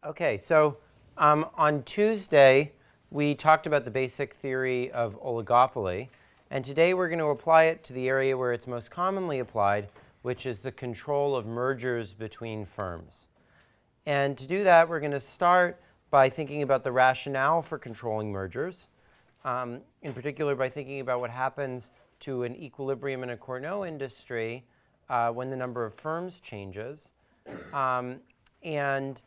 Okay, so on Tuesday, we talked about the basic theory of oligopoly. And today we're going to apply it to the area where it's most commonly applied, which is the control of mergers between firms. And to do that, we're going to start by thinking about the rationale for controlling mergers, in particular by thinking about what happens to an equilibrium in a Cournot industry when the number of firms changes, and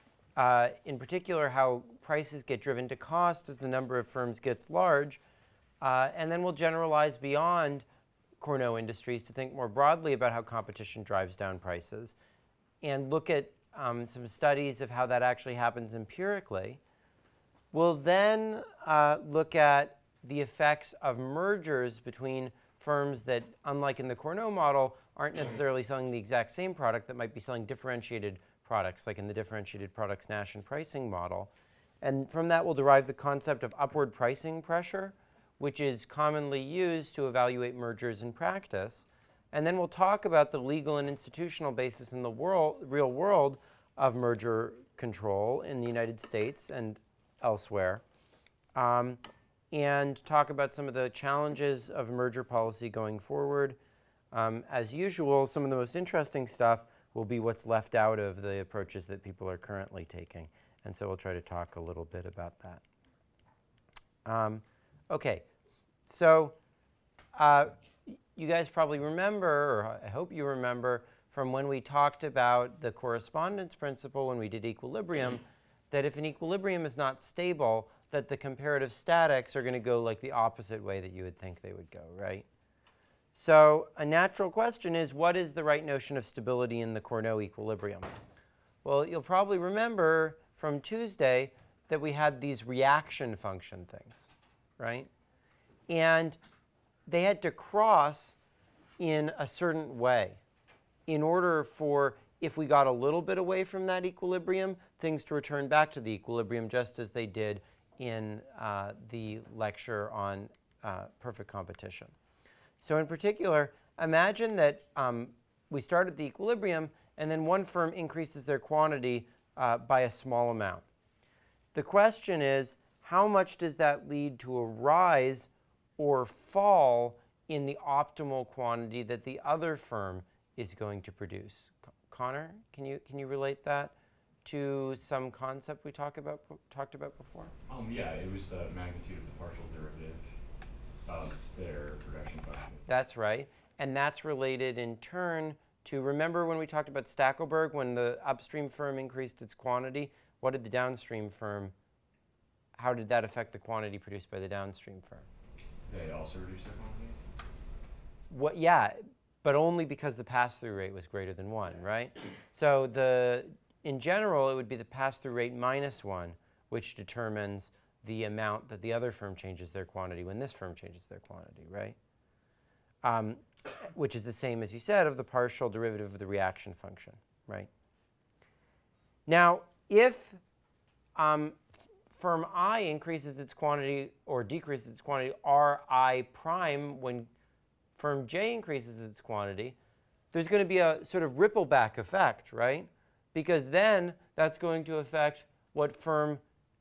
in particular how prices get driven to cost as the number of firms gets large. And then we'll generalize beyond Cournot industries to think more broadly about how competition drives down prices and look at some studies of how that actually happens empirically. We'll then look at the effects of mergers between firms that, unlike in the Cournot model, aren't necessarily selling the exact same product, that might be selling differentiated products, like in the differentiated products Nash and pricing model. And from that, we'll derive the concept of upward pricing pressure, which is commonly used to evaluate mergers in practice. And then we'll talk about the legal and institutional basis in the real world of merger control in the United States and elsewhere, and talk about some of the challenges of merger policy going forward. As usual, some of the most interesting stuff will be what's left out of the approaches that people are currently taking. And so we'll try to talk a little bit about that. OK, so you guys probably remember, or I hope you remember, from when we talked about the correspondence principle when we did equilibrium, that if an equilibrium is not stable, that the comparative statics are going to go like the opposite way that you would think they would go, right? So a natural question is, what is the right notion of stability in the Cournot equilibrium? Well, you'll probably remember from Tuesday that we had these reaction function things, right? And they had to cross in a certain way in order for, if we got a little bit away from that equilibrium, things to return back to the equilibrium, just as they did in the lecture on perfect competition. So in particular, imagine that we start at the equilibrium, and then one firm increases their quantity by a small amount. The question is, how much does that lead to a rise or fall in the optimal quantity that the other firm is going to produce? Connor, can you relate that to some concept we talked about before? Yeah, it was the magnitude of the partial derivative of their production function. That's right. And that's related in turn to, remember when we talked about Stackelberg, when the upstream firm increased its quantity, what did the downstream firm, how did that affect the quantity produced by the downstream firm? They also reduced their quantity? Yeah, but only because the pass-through rate was greater than 1, right? So in general, it would be the pass-through rate minus 1, which determines the amount that the other firm changes their quantity when this firm changes their quantity, right? Which is the same, as you said, of the partial derivative of the reaction function, right? Now, if firm I increases its quantity or decreases its quantity Ri prime when firm J increases its quantity, there's going to be a sort of ripple back effect, right? Because then that's going to affect what firm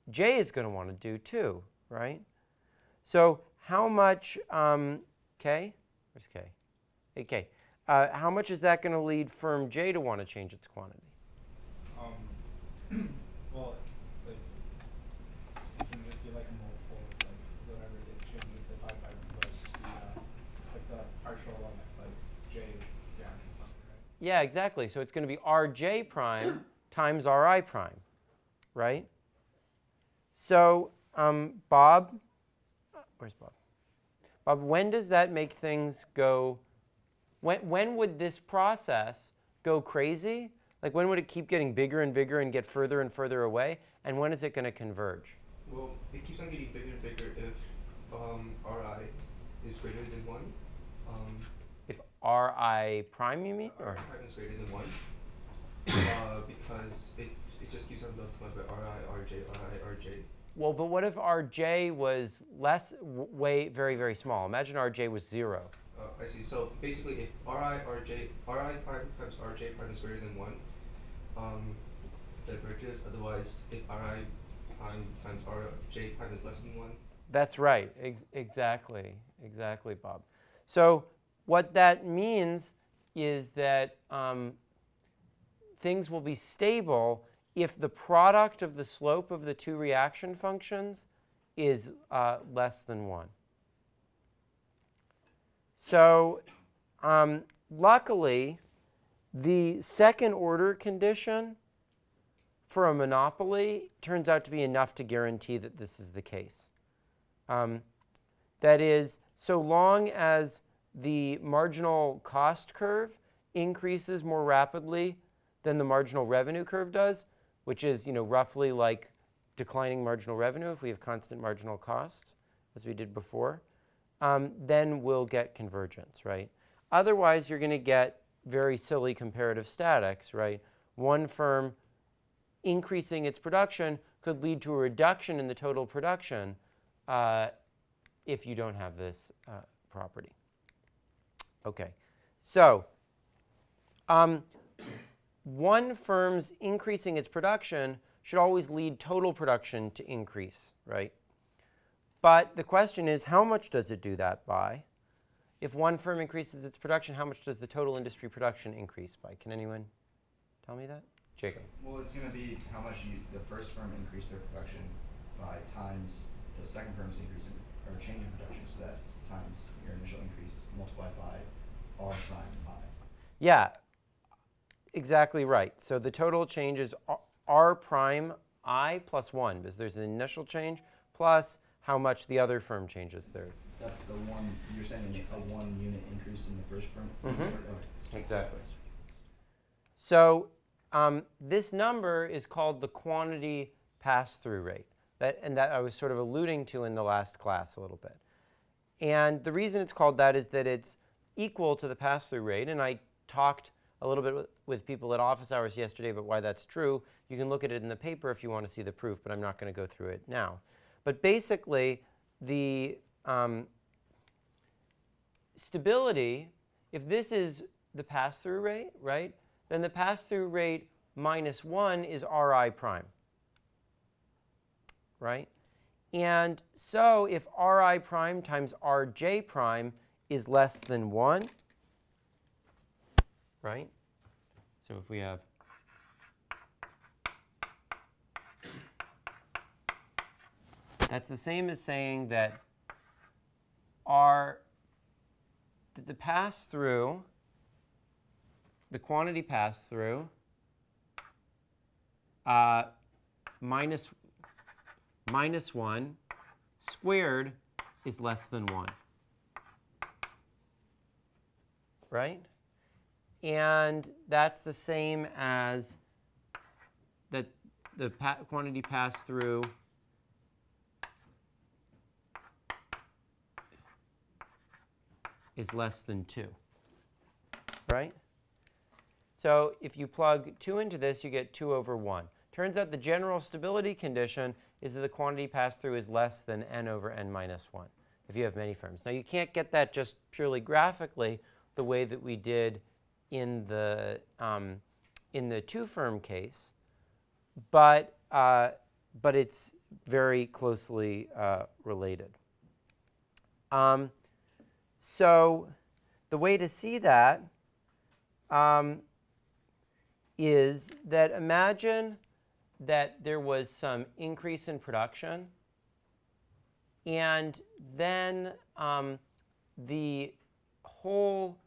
J is going to want to do too, right? So how much, K? Where's K? Hey, K. How much is that going to lead firm J to want to change its quantity? Well, like, it can just be like a multiple of like whatever it changes divided by like the partial on like J is reaction function, right? Yeah, exactly. So it's going to be Rj prime times Ri prime, right? So Bob, where's Bob? Bob, when does that make things go, when would this process go crazy? Like when would it keep getting bigger and bigger and get further and further away? And when is it going to converge? Well, it keeps on getting bigger and bigger if Ri is greater than 1. If Ri prime, you mean? Ri prime is greater than 1. Because it just keeps on multiplying by Ri, Rj. Well, but what if Rj was very, very small? Imagine Rj was 0. I see. So basically, if Ri prime times Rj prime is greater than 1, diverges. Otherwise, if Ri prime times Rj prime is less than 1. That's right. Exactly. Exactly, Bob. So what that means is that things will be stable if the product of the slope of the two reaction functions is less than 1. So luckily, the second order condition for a monopoly turns out to be enough to guarantee that this is the case. That is, so long as the marginal cost curve increases more rapidly than the marginal revenue curve does, which is roughly like declining marginal revenue if we have constant marginal cost, as we did before, then we'll get convergence, right? Otherwise, you're going to get very silly comparative statics, right? One firm increasing its production could lead to a reduction in the total production if you don't have this property. Okay, so one firm's increasing its production should always lead total production to increase, right? But the question is, how much does it do that by? If one firm increases its production, how much does the total industry production increase by? Can anyone tell me that? Jacob. Well, it's going to be how much the first firm increased their production by times the second firm's increase in, or change in production. So that's times your initial increase multiplied by R prime I. Yeah, exactly right. So the total change is R prime I plus 1, because there's an initial change, plus how much the other firm changes there. That's the one, you're saying a 1 unit increase in the first firm? Mm-hmm. Okay. Exactly. So this number is called the quantity pass-through rate. That I was sort of alluding to in the last class a little bit. And the reason it's called that is that it's equal to the pass-through rate. And I talked a little bit with people at office hours yesterday about why that's true. You can look at it in the paper if you want to see the proof, but I'm not going to go through it now. But basically, the stability, if this is the pass-through rate, right, then the pass-through rate minus 1 is Ri prime, right? And so if Ri prime times Rj prime is less than 1, right? So if we have that's the same as saying that the pass-through, the quantity pass-through, minus 1 squared is less than 1, right? And that's the same as that the quantity pass-through is less than 2, right? So if you plug 2 into this, you get 2 over 1. Turns out the general stability condition is that the quantity pass-through is less than n over n minus 1 if you have many firms. Now, you can't get that just purely graphically the way that we did in the two-firm case, but it's very closely related. So the way to see that is that imagine that there was some increase in production, and then the whole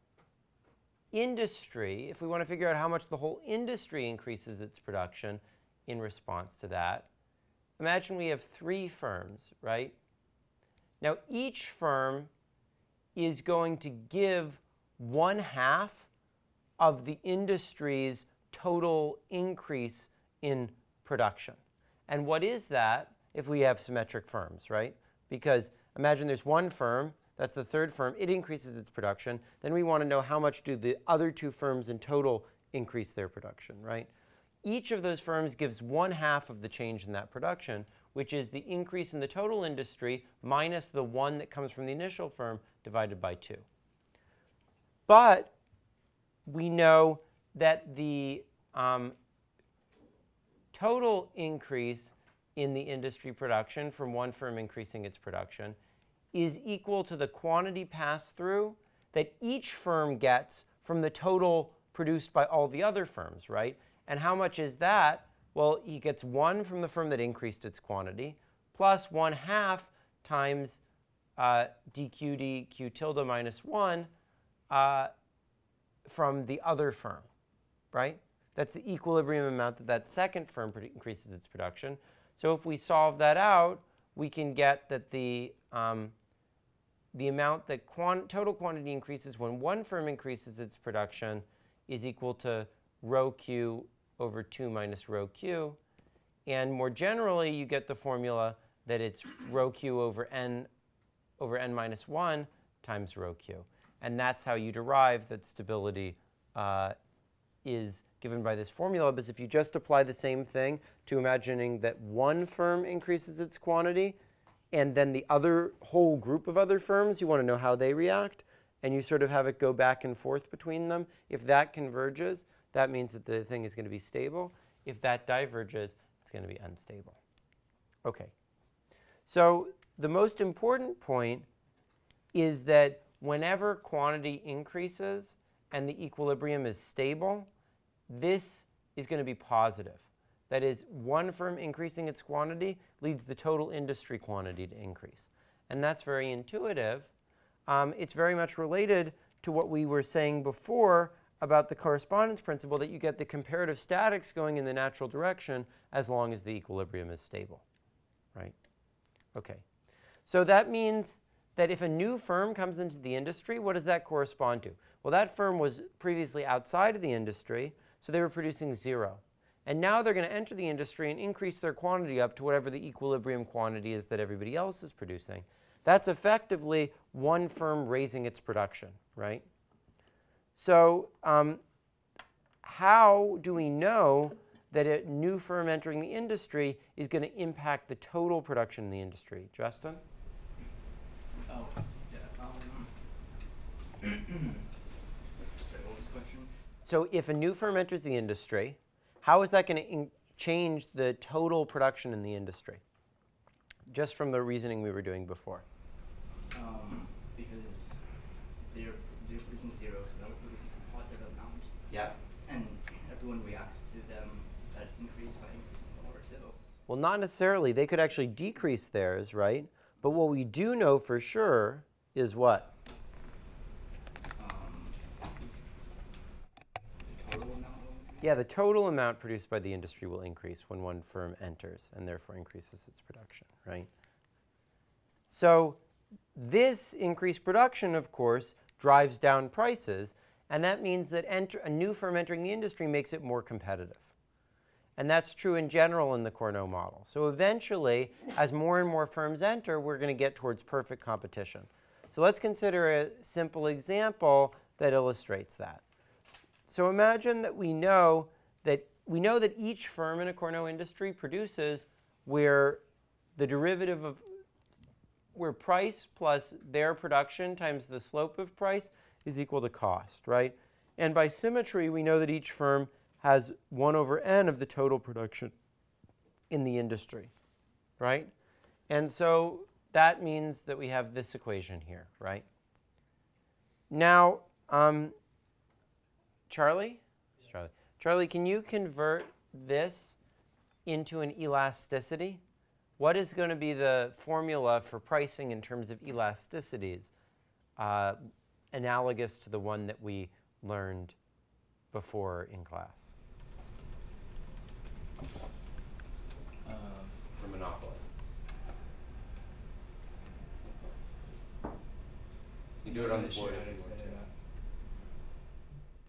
industry, if we want to figure out how much the whole industry increases its production in response to that, imagine we have 3 firms, right? Now, each firm is going to give 1/2 of the industry's total increase in production. And what is that if we have symmetric firms, right? Because imagine there's one firm, that's the third firm, it increases its production. Then we want to know how much do the other 2 firms in total increase their production, right? Each of those firms gives 1/2 of the change in that production, which is the increase in the total industry minus the 1 that comes from the initial firm divided by 2. But we know that the total increase in the industry production from one firm increasing its production is equal to the quantity passed through that each firm gets from the total produced by all the other firms, right? And how much is that? Well, he gets 1 from the firm that increased its quantity, plus 1/2 times dq dq tilde minus 1 from the other firm, right? That's the equilibrium amount that that second firm increases its production. So if we solve that out, we can get that the amount that total quantity increases when one firm increases its production is equal to rho q over 2 minus rho q. And more generally, you get the formula that it's rho q over n minus 1 times rho q. And that's how you derive that stability is given by this formula. Because if you just apply the same thing to imagining that one firm increases its quantity, and then the other whole group of other firms, you want to know how they react, and you sort of have it go back and forth between them. If that converges, that means that the thing is going to be stable. If that diverges, it's going to be unstable. OK. So the most important point is that whenever quantity increases and the equilibrium is stable, this is going to be positive. That is, one firm increasing its quantity leads the total industry quantity to increase. And that's very intuitive. It's very much related to what we were saying before about the correspondence principle, that you get the comparative statics going in the natural direction as long as the equilibrium is stable, right? OK. So that means that if a new firm comes into the industry, what does that correspond to? Well, that firm was previously outside of the industry, so they were producing 0. And now they're going to enter the industry and increase their quantity up to whatever the equilibrium quantity is that everybody else is producing. That's effectively one firm raising its production, right? So how do we know that a new firm entering the industry is going to impact the total production in the industry? Justin? Oh, yeah. What was the question? So if a new firm enters the industry, how is that going to change the total production in the industry? Just from the reasoning we were doing before. Because they're producing 0, so they'll produce a positive amount. Yeah. And everyone reacts to them that increase by increasing more. So. Well, not necessarily. They could actually decrease theirs, right? But what we do know for sure is what? The total amount will increase? Yeah, the total amount produced by the industry will increase when one firm enters and therefore increases its production, right? So this increased production, of course, drives down prices. And that means that a new firm entering the industry makes it more competitive. And that's true in general in the Cournot model. So eventually, as more and more firms enter, we're going to get towards perfect competition. So let's consider a simple example that illustrates that. So imagine that we know that each firm in a Cournot industry produces where the derivative of where price plus their production times the slope of price is equal to cost, right? And by symmetry, we know that each firm has 1 over n of the total production in the industry, right? And so that means that we have this equation here, right? Now, Charlie, can you convert this into an elasticity? What is going to be the formula for pricing in terms of elasticities, analogous to the one that we learned before in class? For monopoly. You do it on the board if you want to.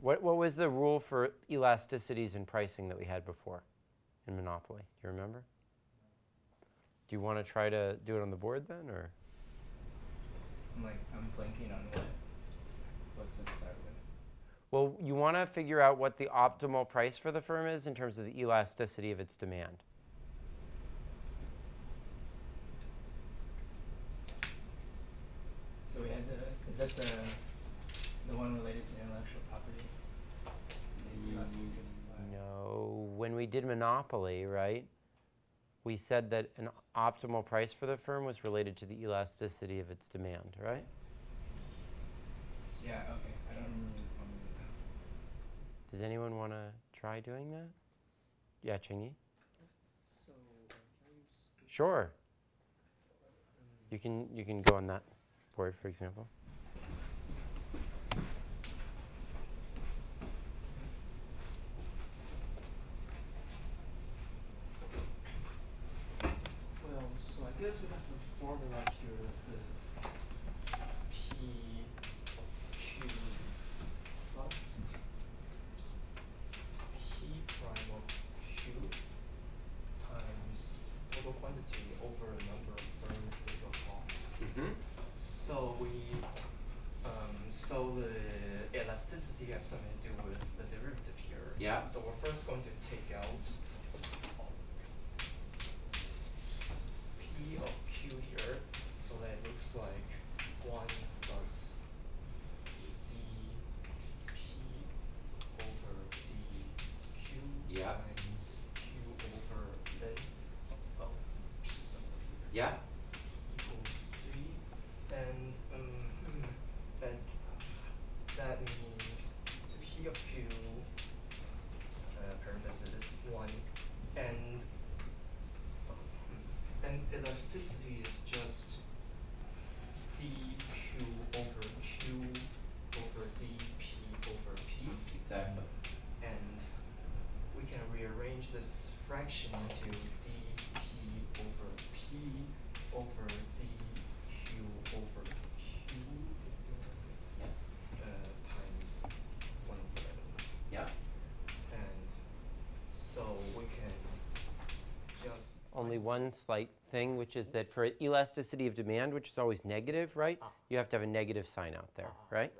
What was the rule for elasticities in pricing that we had before in monopoly? Do you remember? Do you want to try to do it on the board then, or? I'm blanking on what's it start with. Well, you want to figure out what the optimal price for the firm is in terms of the elasticity of its demand. So we had is that the one related to intellectual property? The elasticity of supply? No, when we did monopoly, right, we said that an optimal price for the firm was related to the elasticity of its demand, right? Yeah, okay. I don't remember the formula now. Does anyone want to try doing that? Yeah, Chingy? So, can I use... Sure. You can go on that board, for example. Well, so I guess we have the formula here that says P of Q plus P prime of Q times total quantity over a number of firms is the cost. So so the elasticity has something to do with the derivative here. Yeah. So we're first going to take out P of Q here, so that it looks like 1 plus dP over dQ Yeah. times Q over then P somewhere here. Yeah. Equals C, and that means P of Q parenthesis 1 and elasticity is just dQ over Q over dP over P. Exactly. And we can rearrange this fraction into dP over P over dQ over Q times 1 over n. Yeah. And so we can just Only one slight thing, which is that for elasticity of demand, which is always negative, right? You have to have a negative sign out there, right?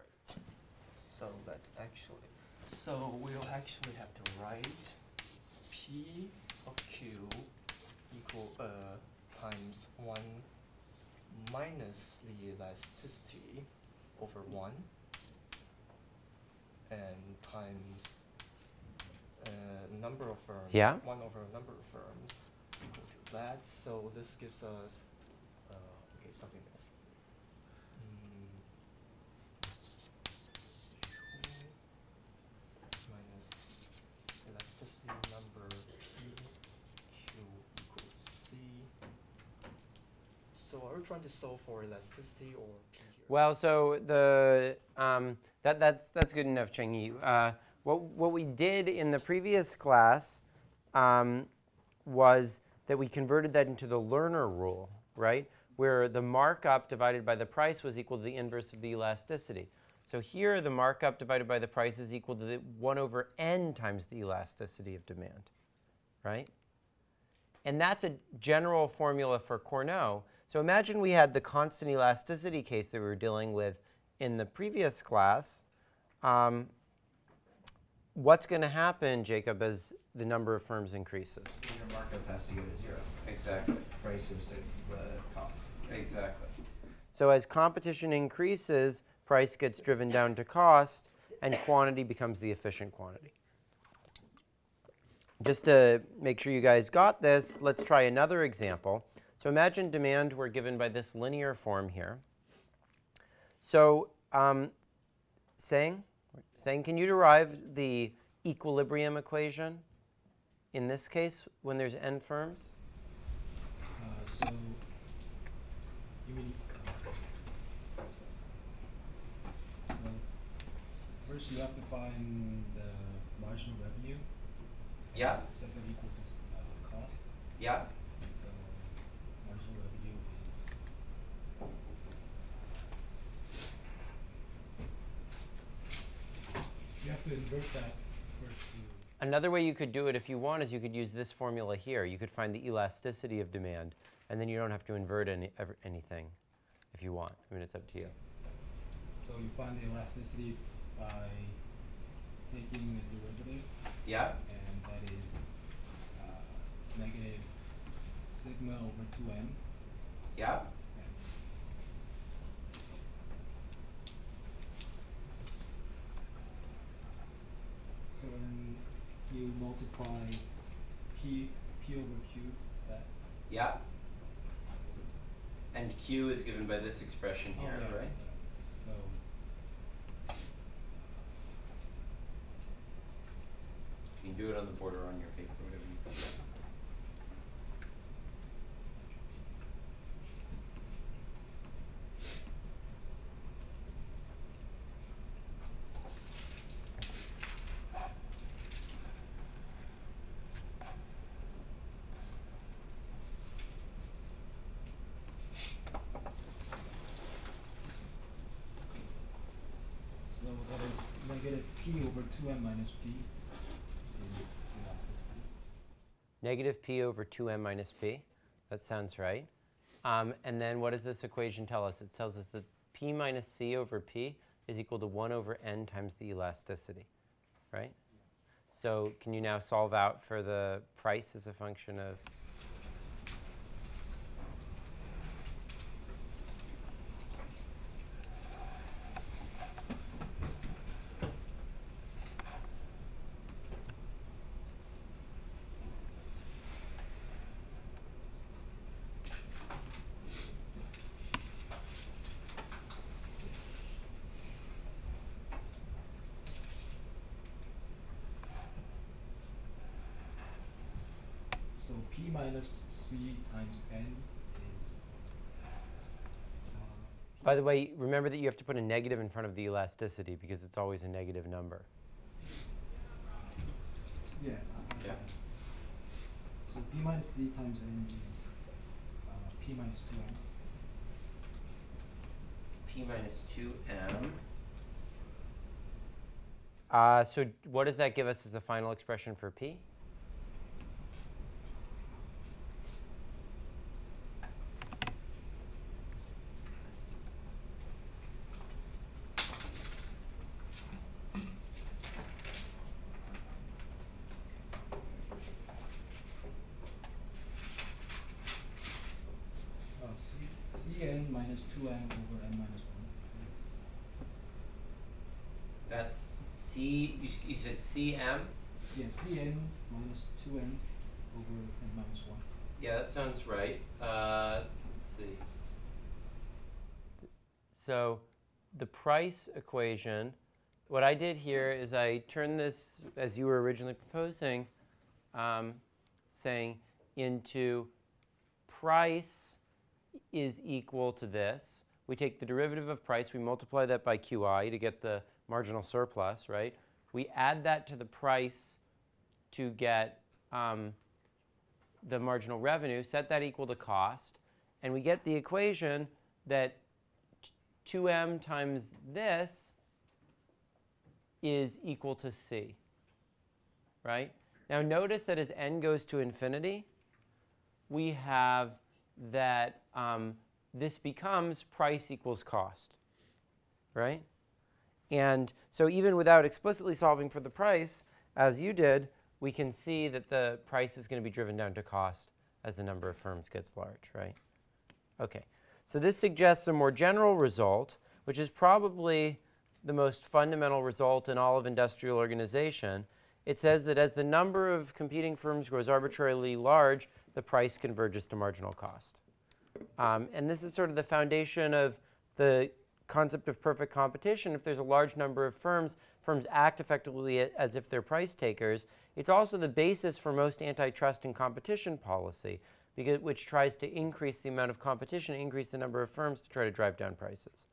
So that's actually, so we'll actually have to write P of Q equal times 1 minus the elasticity over 1 and times number of firms, Yeah. 1 over a number of firms equal to that. So this gives us, okay, something else. Minus elasticity number P, Q equals C. So are we trying to solve for elasticity or P here? Well, so the that's good enough, Cheng-Yi. What we did in the previous class was that we converted that into the Lerner rule, right? Where the markup divided by the price was equal to the inverse of the elasticity. So here, the markup divided by the price is equal to the 1 over n times the elasticity of demand, right? And that's a general formula for Cournot. So imagine we had the constant elasticity case that we were dealing with in the previous class. What's going to happen, Jacob, as the number of firms increases? Your markup has to go to 0. Exactly. Price goes to cost. Exactly. So as competition increases, price gets driven down to cost, and quantity becomes the efficient quantity. Just to make sure you guys got this, let's try another example. So imagine demand were given by this linear form here. So Sang, can you derive the equilibrium equation in this case when there's n firms? So you mean so first you have to find the marginal revenue. Yeah. Set that equal to cost. Yeah. So marginal revenue is. You have to invert that first to. Another way you could do it if you want is you could use this formula here. You could find the elasticity of demand, and then you don't have to invert anything if you want. I mean, it's up to you. So you find the elasticity by taking the derivative. Yeah. And that is negative sigma over 2n. Yeah. So then you multiply P over Q, that. Yeah. And Q is given by this expression here, yeah, right? So. You can do it on the border on your paper, whatever you prefer. So that is negative P over 2m minus P is elasticity. Negative P over 2m minus P. That sounds right. And then what does this equation tell us? It tells us that P minus C over P is equal to 1 over n times the elasticity, right? So can you now solve out for the price as a function of? So P minus C times n is. By the way, remember that you have to put a negative in front of the elasticity because it's always a negative number. Yeah. Yeah. So P minus C times n is P minus 2n. P minus 2m. So what does that give us as the final expression for P? Cn minus 2n over n minus 1. That's C, you said Cm? Yeah, Cn minus 2n over n minus 1. Yeah, that sounds right. Let's see. So the price equation, what I did here is I turned this, as you were originally proposing, saying into price is equal to this. We take the derivative of price, we multiply that by QI to get the marginal surplus, right? We add that to the price to get the marginal revenue, set that equal to cost, and we get the equation that 2m times this is equal to C, right? Now notice that as n goes to infinity, we have that this becomes price equals cost, right? And so even without explicitly solving for the price, as you did, we can see that the price is going to be driven down to cost as the number of firms gets large, right? Okay, so this suggests a more general result, which is probably the most fundamental result in all of industrial organization. It says that as the number of competing firms grows arbitrarily large, the price converges to marginal cost. And this is sort of the foundation of the concept of perfect competition. If there's a large number of firms, firms act effectively as if they're price takers. It's also the basis for most antitrust and competition policy, which tries to increase the amount of competition, increase the number of firms to try to drive down prices.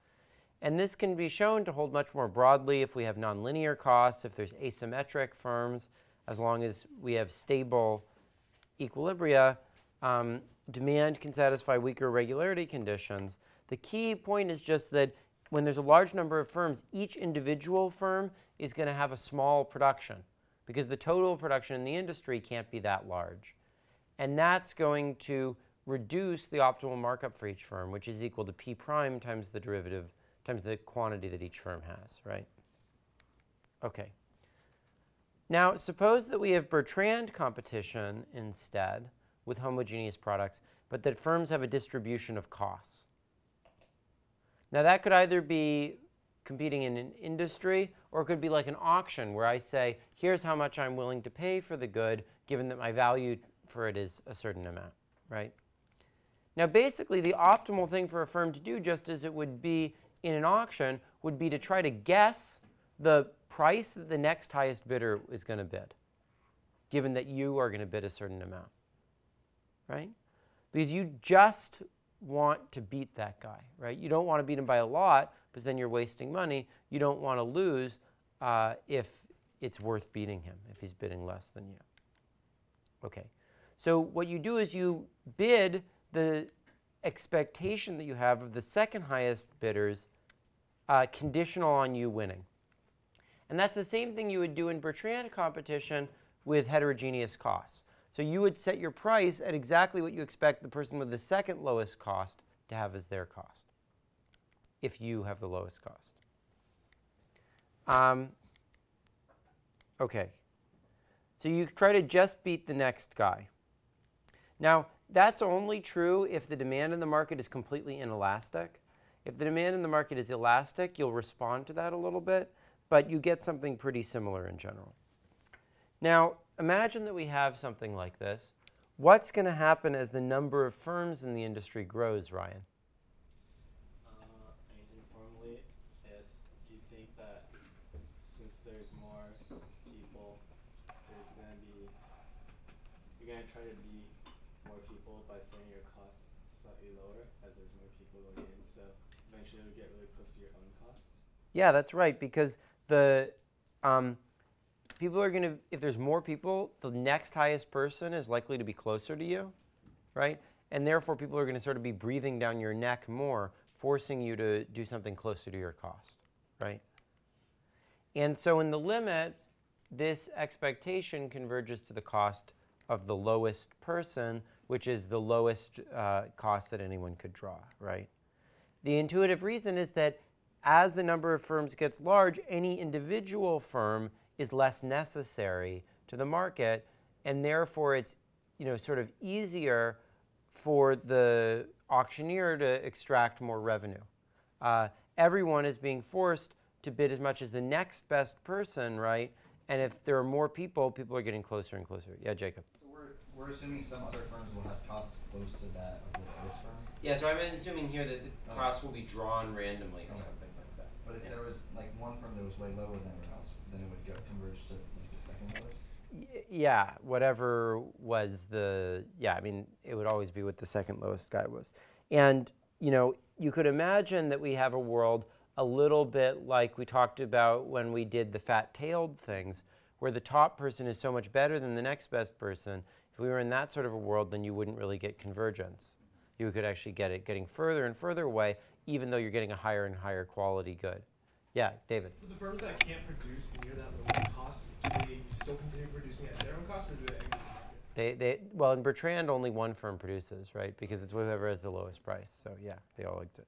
And this can be shown to hold much more broadly if we have nonlinear costs, if there's asymmetric firms, as long as we have stable equilibria. Demand can satisfy weaker regularity conditions. The key point is just that when there's a large number of firms, each individual firm is going to have a small production because the total production in the industry can't be that large. And that's going to reduce the optimal markup for each firm, which is equal to P prime times the derivative times the quantity that each firm has, right? Okay. Now, suppose that we have Bertrand competition instead with homogeneous products, but that firms have a distribution of costs. Now, that could either be competing in an industry, or it could be like an auction where I say, here's how much I'm willing to pay for the good, given that my value for it is a certain amount, right? Now, basically, the optimal thing for a firm to do, just as it would be in an auction, would be to try to guess the price that the next highest bidder is going to bid, given that you are going to bid a certain amount, right? Because you just want to beat that guy, right? You don't want to beat him by a lot, because then you're wasting money. You don't want to lose if it's worth beating him, if he's bidding less than you. Okay, so what you do is you bid the expectation that you have of the second highest bidders conditional on you winning. And that's the same thing you would do in Bertrand competition with heterogeneous costs. So you would set your price at exactly what you expect the person with the second lowest cost to have as their cost, if you have the lowest cost. Okay, so you try to just beat the next guy. Now, that's only true if the demand in the market is completely inelastic. If the demand in the market is elastic, you'll respond to that a little bit, but you get something pretty similar in general. Now, imagine that we have something like this. What's going to happen as the number of firms in the industry grows, Ryan? Informally, is you think that since there's more people, there's going to be, you're going to try to be more people by setting your costs slightly lower as there's more people going in, so eventually you'll get really close to your own costs? Yeah, that's right, because the people are going to, if there's more people, the next highest person is likely to be closer to you, right? And therefore, people are going to sort of be breathing down your neck more, forcing you to do something closer to your cost, right? And so in the limit, this expectation converges to the cost of the lowest person, which is the lowest cost that anyone could draw, right? The intuitive reason is that as the number of firms gets large, any individual firm is less necessary to the market, and therefore it's, sort of easier for the auctioneer to extract more revenue. Everyone is being forced to bid as much as the next best person, right? And if there are more people, people are getting closer and closer. Yeah, Jacob. So we're assuming some other firms will have costs close to that of this firm? Yeah, so I'm assuming here that the costs will be drawn randomly or something like that. But if there was like one firm that was way lower than everyone else, then it would converge to like the second lowest? Yeah, whatever was the, I mean, it would always be what the second lowest guy was. And, you could imagine that we have a world a little bit like we talked about when we did the fat-tailed things, where the top person is so much better than the next best person. If we were in that sort of a world, then you wouldn't really get convergence. You could actually get it getting further and further away, even though you're getting a higher and higher quality good. Yeah, David. For the firms that can't produce near that lowest cost, do they still continue producing at their own cost, or do they exit the market? Well, in Bertrand, only one firm produces, right? Because it's whoever has the lowest price. So yeah, they all exit.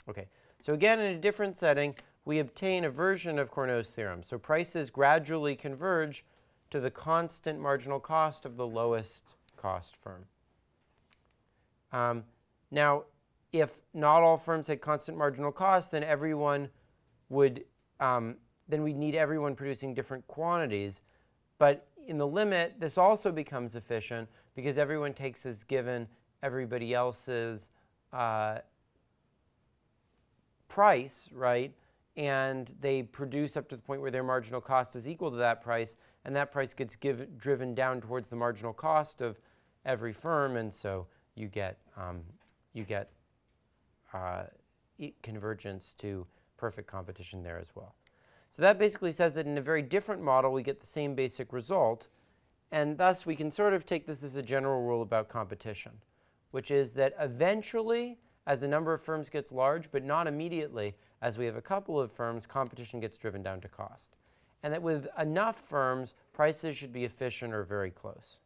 Okay. So again, in a different setting, we obtain a version of Cournot's theorem. So prices gradually converge to the constant marginal cost of the lowest cost firm. Now, if not all firms had constant marginal costs, then everyone would, then we'd need everyone producing different quantities. But in the limit, this also becomes efficient because everyone takes as given everybody else's price, right? And they produce up to the point where their marginal cost is equal to that price, and that price gets driven down towards the marginal cost of every firm, and so you get convergence to perfect competition there as well. So that basically says that in a very different model, we get the same basic result, and thus we can sort of take this as a general rule about competition, which is that eventually, as the number of firms gets large, but not immediately, as we have a couple of firms, competition gets driven down to cost. And that with enough firms, prices should be efficient or very close.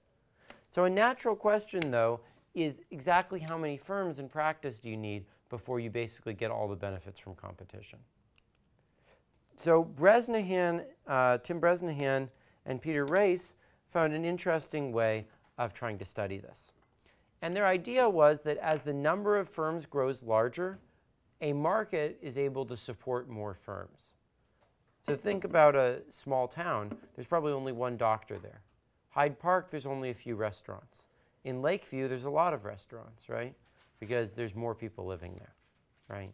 So a natural question, though, is exactly how many firms in practice do you need before you basically get all the benefits from competition? So Tim Bresnahan and Peter Race found an interesting way of trying to study this. And their idea was that as the number of firms grows larger, a market is able to support more firms. So think about a small town. There's probably only one doctor there. Hyde Park, there's only a few restaurants. In Lakeview, there's a lot of restaurants, right? Because there's more people living there, right?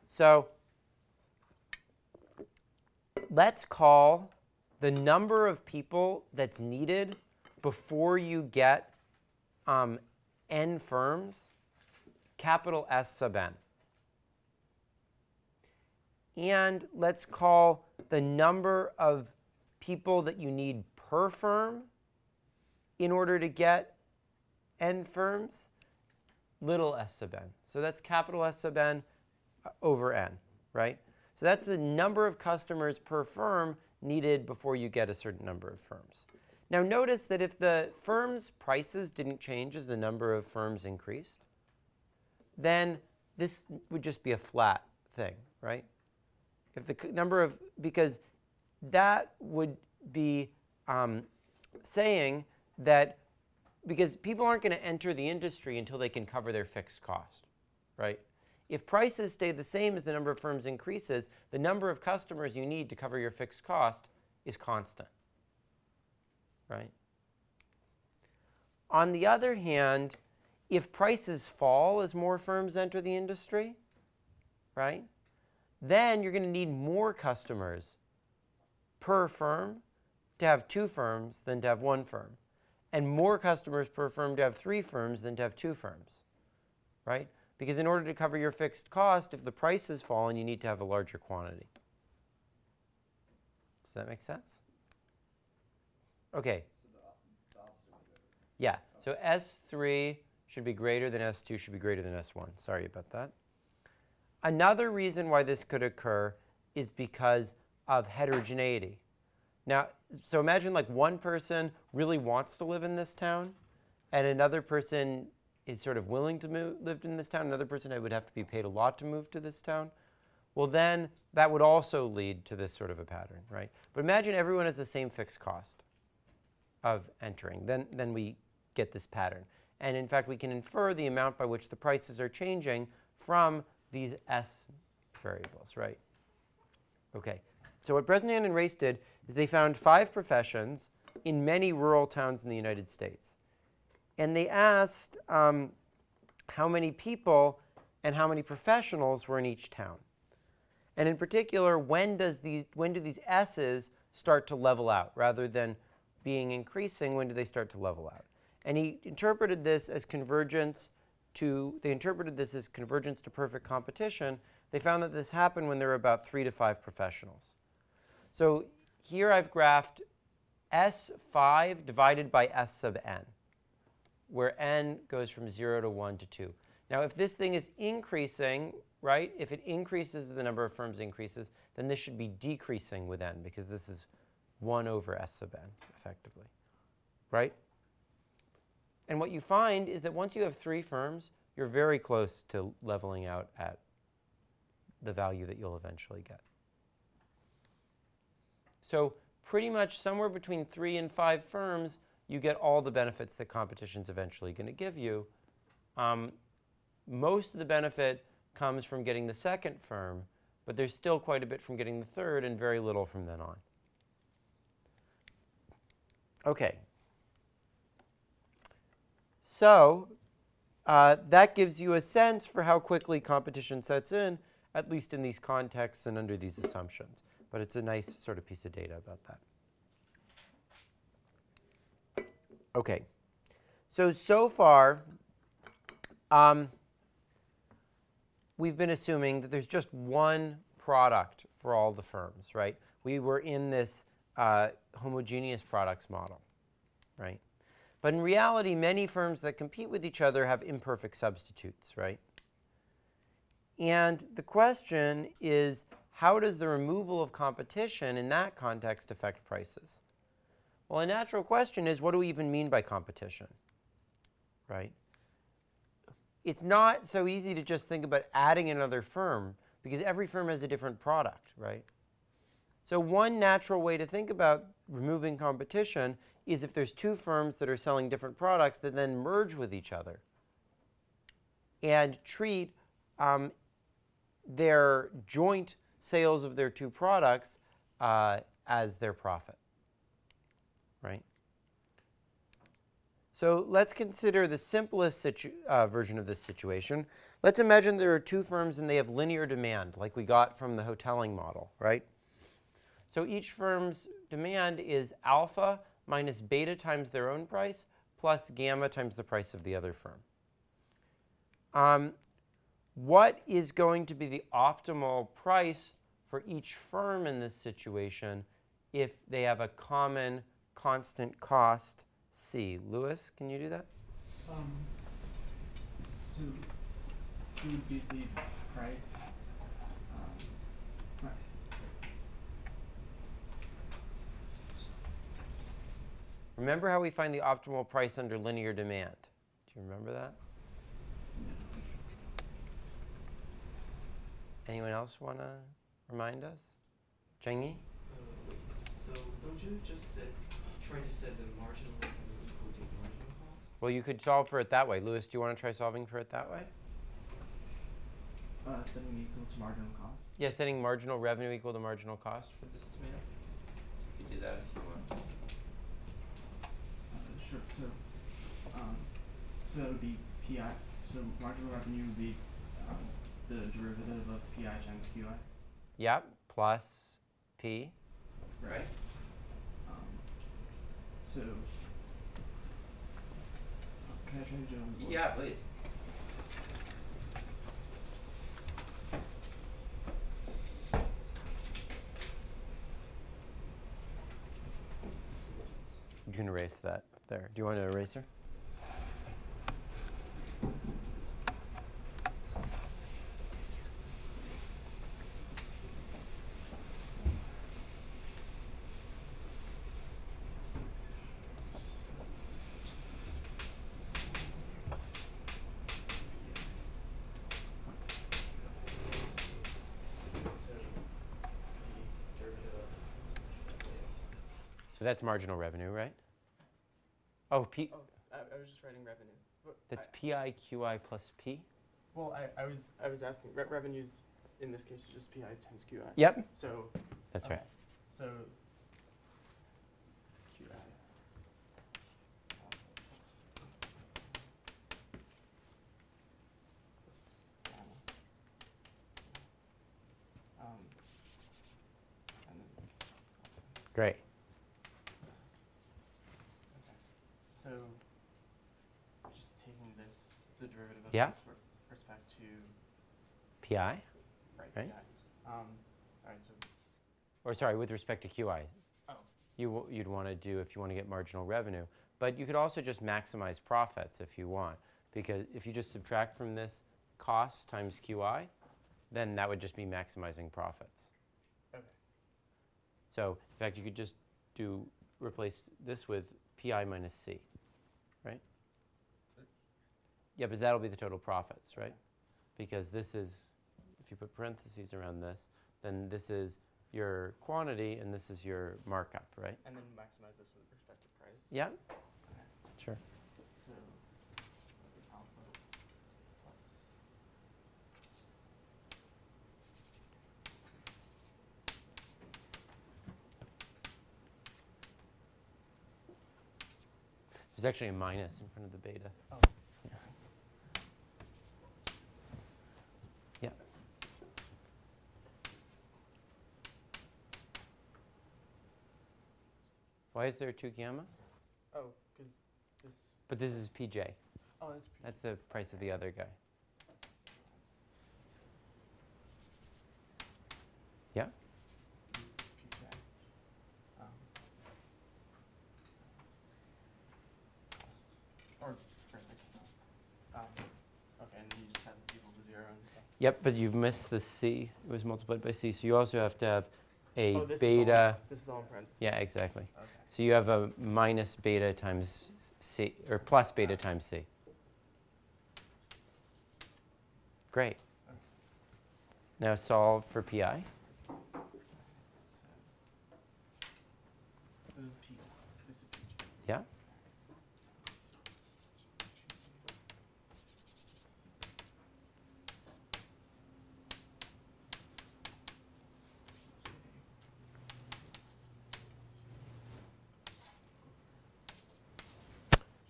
So let's call the number of people that's needed before you get n firms, capital S sub n. And let's call the number of people that you need per firm in order to get n firms, little s sub n. So that's capital S sub n over n, right? So that's the number of customers per firm needed before you get a certain number of firms. Now notice that if the firms' prices didn't change as the number of firms increased, then this would just be a flat thing, right? If the number of, because that would be saying that, because people aren't going to enter the industry until they can cover their fixed cost, right? If prices stay the same as the number of firms increases, the number of customers you need to cover your fixed cost is constant, right? On the other hand, if prices fall as more firms enter the industry, right, then you're going to need more customers per firm to have 2 firms than to have 1 firm, and more customers per firm to have 3 firms than to have 2 firms, right? Because in order to cover your fixed cost, if the prices fall, you need to have a larger quantity. Does that make sense? Okay. So the opposite would be better. Yeah. So S3 should be greater than S2 should be greater than S1. Sorry about that. Another reason why this could occur is because of heterogeneity. Now, so imagine like one person really wants to live in this town, and another person is sort of willing to live in this town. Another person would have to be paid a lot to move to this town. Well, then that would also lead to this sort of a pattern, right? But imagine everyone has the same fixed cost of entering. Then we get this pattern. And in fact, we can infer the amount by which the prices are changing from these S variables, right? Okay. So what Bresnan and Race did is they found 5 professions in many rural towns in the United States. And they asked how many people and how many professionals were in each town. And in particular, when do these S's start to level out? Rather than being increasing, when do they start to level out? And he interpreted this as convergence to perfect competition. They found that this happened when there were about 3 to 5 professionals. So here I've graphed S5 divided by S sub n, where n goes from 0 to 1 to 2. Now, if this thing is increasing, right, if it increases, the number of firms increases, then this should be decreasing with n, because this is 1 over S sub n, effectively, right? And what you find is that once you have 3 firms, you're very close to leveling out at the value that you'll eventually get. So pretty much somewhere between 3 and 5 firms, you get all the benefits that competition's eventually going to give you. Most of the benefit comes from getting the second firm, but there's still quite a bit from getting the third and very little from then on. Okay. So that gives you a sense for how quickly competition sets in, at least in these contexts and under these assumptions. But it's a nice sort of piece of data about that. Okay. So far, we've been assuming that there's just one product for all the firms, right? We were in this homogeneous products model, right? But in reality, many firms that compete with each other have imperfect substitutes, right? And the question is, how does the removal of competition in that context affect prices? Well, a natural question is, what do we even mean by competition, right? It's not so easy to just think about adding another firm, because every firm has a different product, right? So one natural way to think about removing competition is if there's 2 firms that are selling different products that then merge with each other and treat their joint sales of their two products as their profit, right? So let's consider the simplest version of this situation. Let's imagine there are two firms and they have linear demand, like we got from the hoteling model, right? So each firm's demand is alpha minus beta times their own price plus gamma times the price of the other firm. What is going to be the optimal price for each firm in this situation if they have a common constant cost C? Lewis, can you do that? So it would be the price. Right. Remember how we find the optimal price under linear demand? Do you remember that? Anyone else want to remind us? Chengi? Wait, so don't you just try to set the marginal revenue equal to marginal cost? Well, you could solve for it that way. Lewis, do you want to try solving for it that way? Setting equal to marginal cost. Yeah, setting marginal revenue equal to marginal cost for this tomato. You can do that if you want. Sure. So that would be PI. So marginal revenue would be the derivative of PI times QI. Yep, plus P. Right. So can I try to do it? Yeah, please. You can erase that there. Do you want an eraser? So that's marginal revenue, right? Oh, P. Oh, I was just writing revenue. That's PI QI plus P? Well, I was asking, revenues in this case is just PI times QI. Yep. So. That's right. So. QI. And then. Great. So, just taking this, the derivative of Yeah. this with respect to PI? right. Right. All right. So. Or sorry, with respect to QI. Oh. You'd want to do if you want to get marginal revenue. But you could also just maximize profits if you want. Because if you just subtract from this cost times QI, then that would just be maximizing profits. Okay. So in fact, you could just replace this with PI minus C, right? Yeah, because that'll be the total profits, right? Because this is, if you put parentheses around this, then this is your quantity and this is your markup, right? And then maximize this with respect to price. Yeah, Okay. sure. So, alpha plus. There's actually a minus in front of the beta. Oh. Yeah. Yeah. Why is there 2 gamma? Oh, because this. But this is PJ. Oh, that's. That's the price of the other guy. Yeah? PJ. Or perfect. Okay, and you just have this equal to 0 and stuff. Yep, but you've missed the C. It was multiplied by C. So you also have to have a Oh, this beta. This is all in parentheses. Yeah, exactly. Okay. So you have a minus beta times C, or plus beta times C. Great. Now solve for PI. So this is P. This is PJ. Yeah?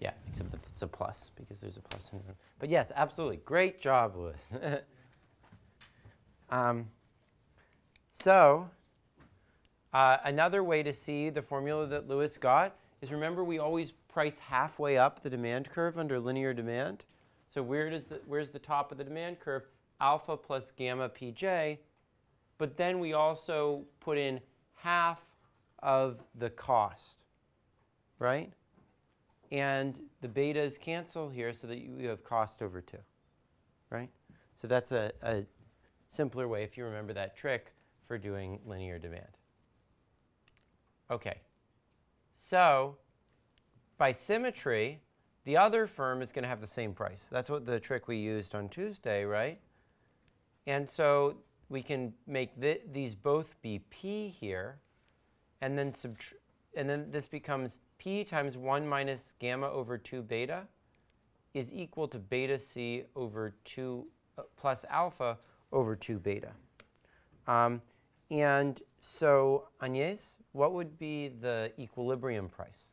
Yeah, except that it's a plus because there's a plus in it. But yes, absolutely. Great job, Louis. Another way to see the formula that Louis got is, remember, we always price halfway up the demand curve under linear demand. So where's the top of the demand curve? Alpha plus gamma pj. But then we also put in half of the cost, right? And the betas cancel here so that you have cost over 2, right? So that's a simpler way, if you remember that trick, for doing linear demand. OK. So by symmetry, the other firm is going to have the same price. That's what the trick we used on Tuesday, right? And so we can make these both be p here, and then this becomes p times 1 minus gamma over 2 beta is equal to beta c over 2 plus alpha over 2 beta. And so, Agnès, what would be the equilibrium price?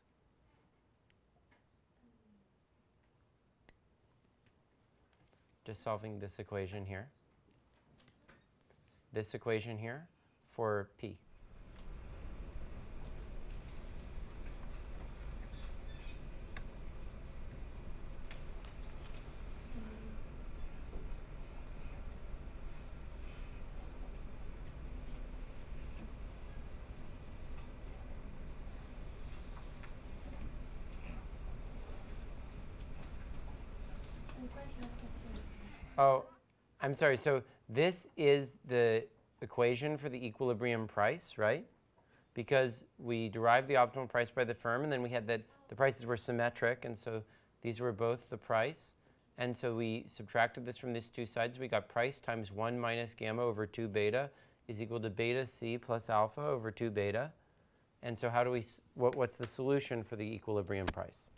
Just solving this equation here. This equation here for p. Oh, I'm sorry. So this is the equation for the equilibrium price, right? Because we derived the optimal price by the firm, and then we had that the prices were symmetric, and so these were both the price. And so we subtracted this from these two sides. We got price times 1 minus gamma over 2 beta is equal to beta c plus alpha over 2 beta. And so how do we, what's the solution for the equilibrium price?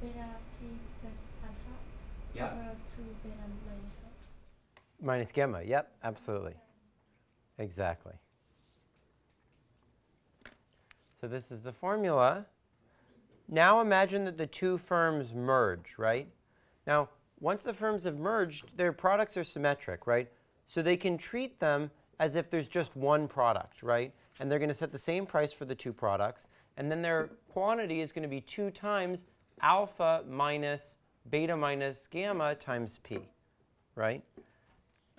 Beta c plus alpha Yeah. over 2 beta minus 1. Minus gamma. Yep, absolutely. Exactly. So this is the formula. Now imagine that the two firms merge, right? Now, once the firms have merged, their products are symmetric, right? So they can treat them as if there's just one product, right? And they're going to set the same price for the two products. And then their quantity is going to be 2 times alpha minus beta minus gamma times p, right?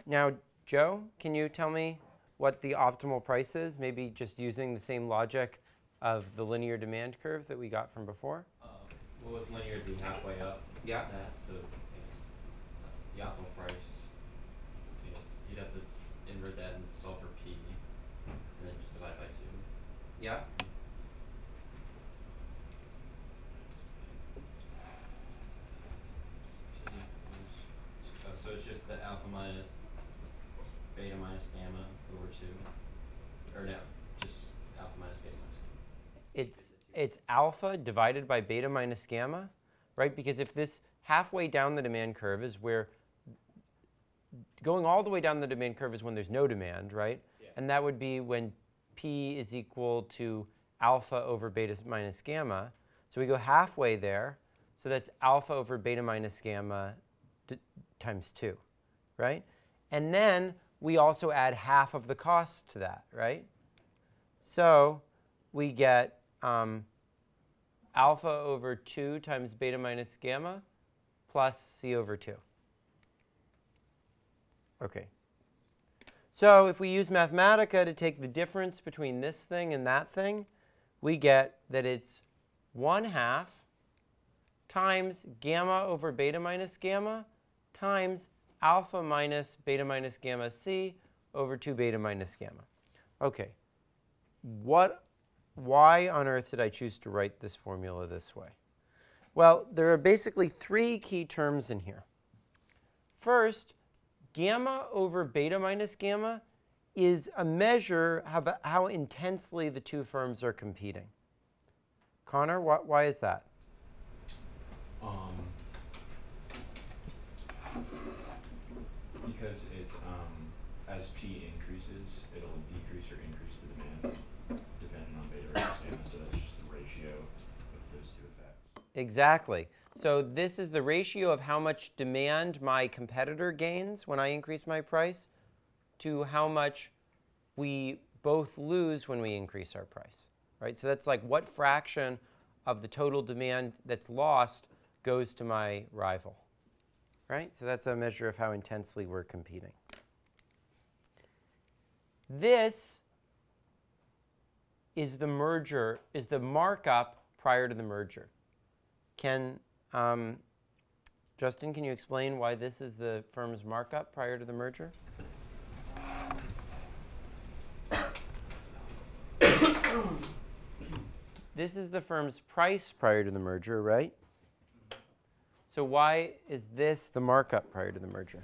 Now, Joe, can you tell me what the optimal price is, maybe just using the same logic of the linear demand curve that we got from before? Well, with linear, it'd be halfway up. Yeah. That, so the optimal price, you'd have to invert that and solve for p, and then just divide by 2. Yeah. So it's just the alpha minus beta minus gamma over 2. Or no, just alpha minus beta minus. It's alpha divided by beta minus gamma, right? Because if this halfway down the demand curve is where, going all the way down the demand curve is when there's no demand, right? Yeah. And that would be when p is equal to alpha over beta minus gamma. So we go halfway there. So that's alpha over beta minus gamma times 2, right? And then we also add half of the cost to that, right? So we get alpha over 2 times beta minus gamma plus c over 2. OK. So if we use Mathematica to take the difference between this thing and that thing, we get that it's 1/2 times gamma over beta minus gamma times alpha minus beta minus gamma c over 2 beta minus gamma. Okay. Why on earth did I choose to write this formula this way? Well, there are basically 3 key terms in here. First, gamma over beta minus gamma is a measure of how intensely the two firms are competing. Connor, why is that? Because it's as P increases, it'll decrease or increase the demand depending on beta versus gamma. So that's just the ratio of those two effects. Exactly. So this is the ratio of how much demand my competitor gains when I increase my price to how much we both lose when we increase our price, right? So that's like what fraction of the total demand that's lost goes to my rival, right? So that's a measure of how intensely we're competing. This is the merger, is the markup prior to the merger. Justin, can you explain why this is the firm's markup prior to the merger? This is the firm's price prior to the merger, right? So why is this the markup prior to the merger?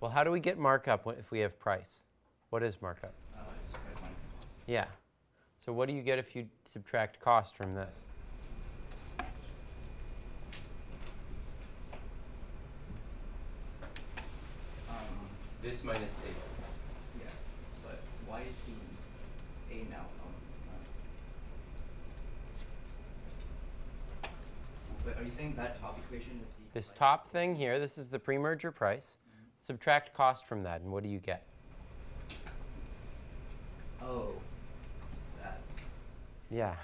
Well, how do we get markup if we have price? What is markup? It's price minus the cost. Yeah. So what do you get if you subtract cost from this? This minus A. Yeah, but why is the A now? But are you saying that top equation is the... This top thing here, this is the pre-merger price. Subtract cost from that, and what do you get? Oh, that. Yeah.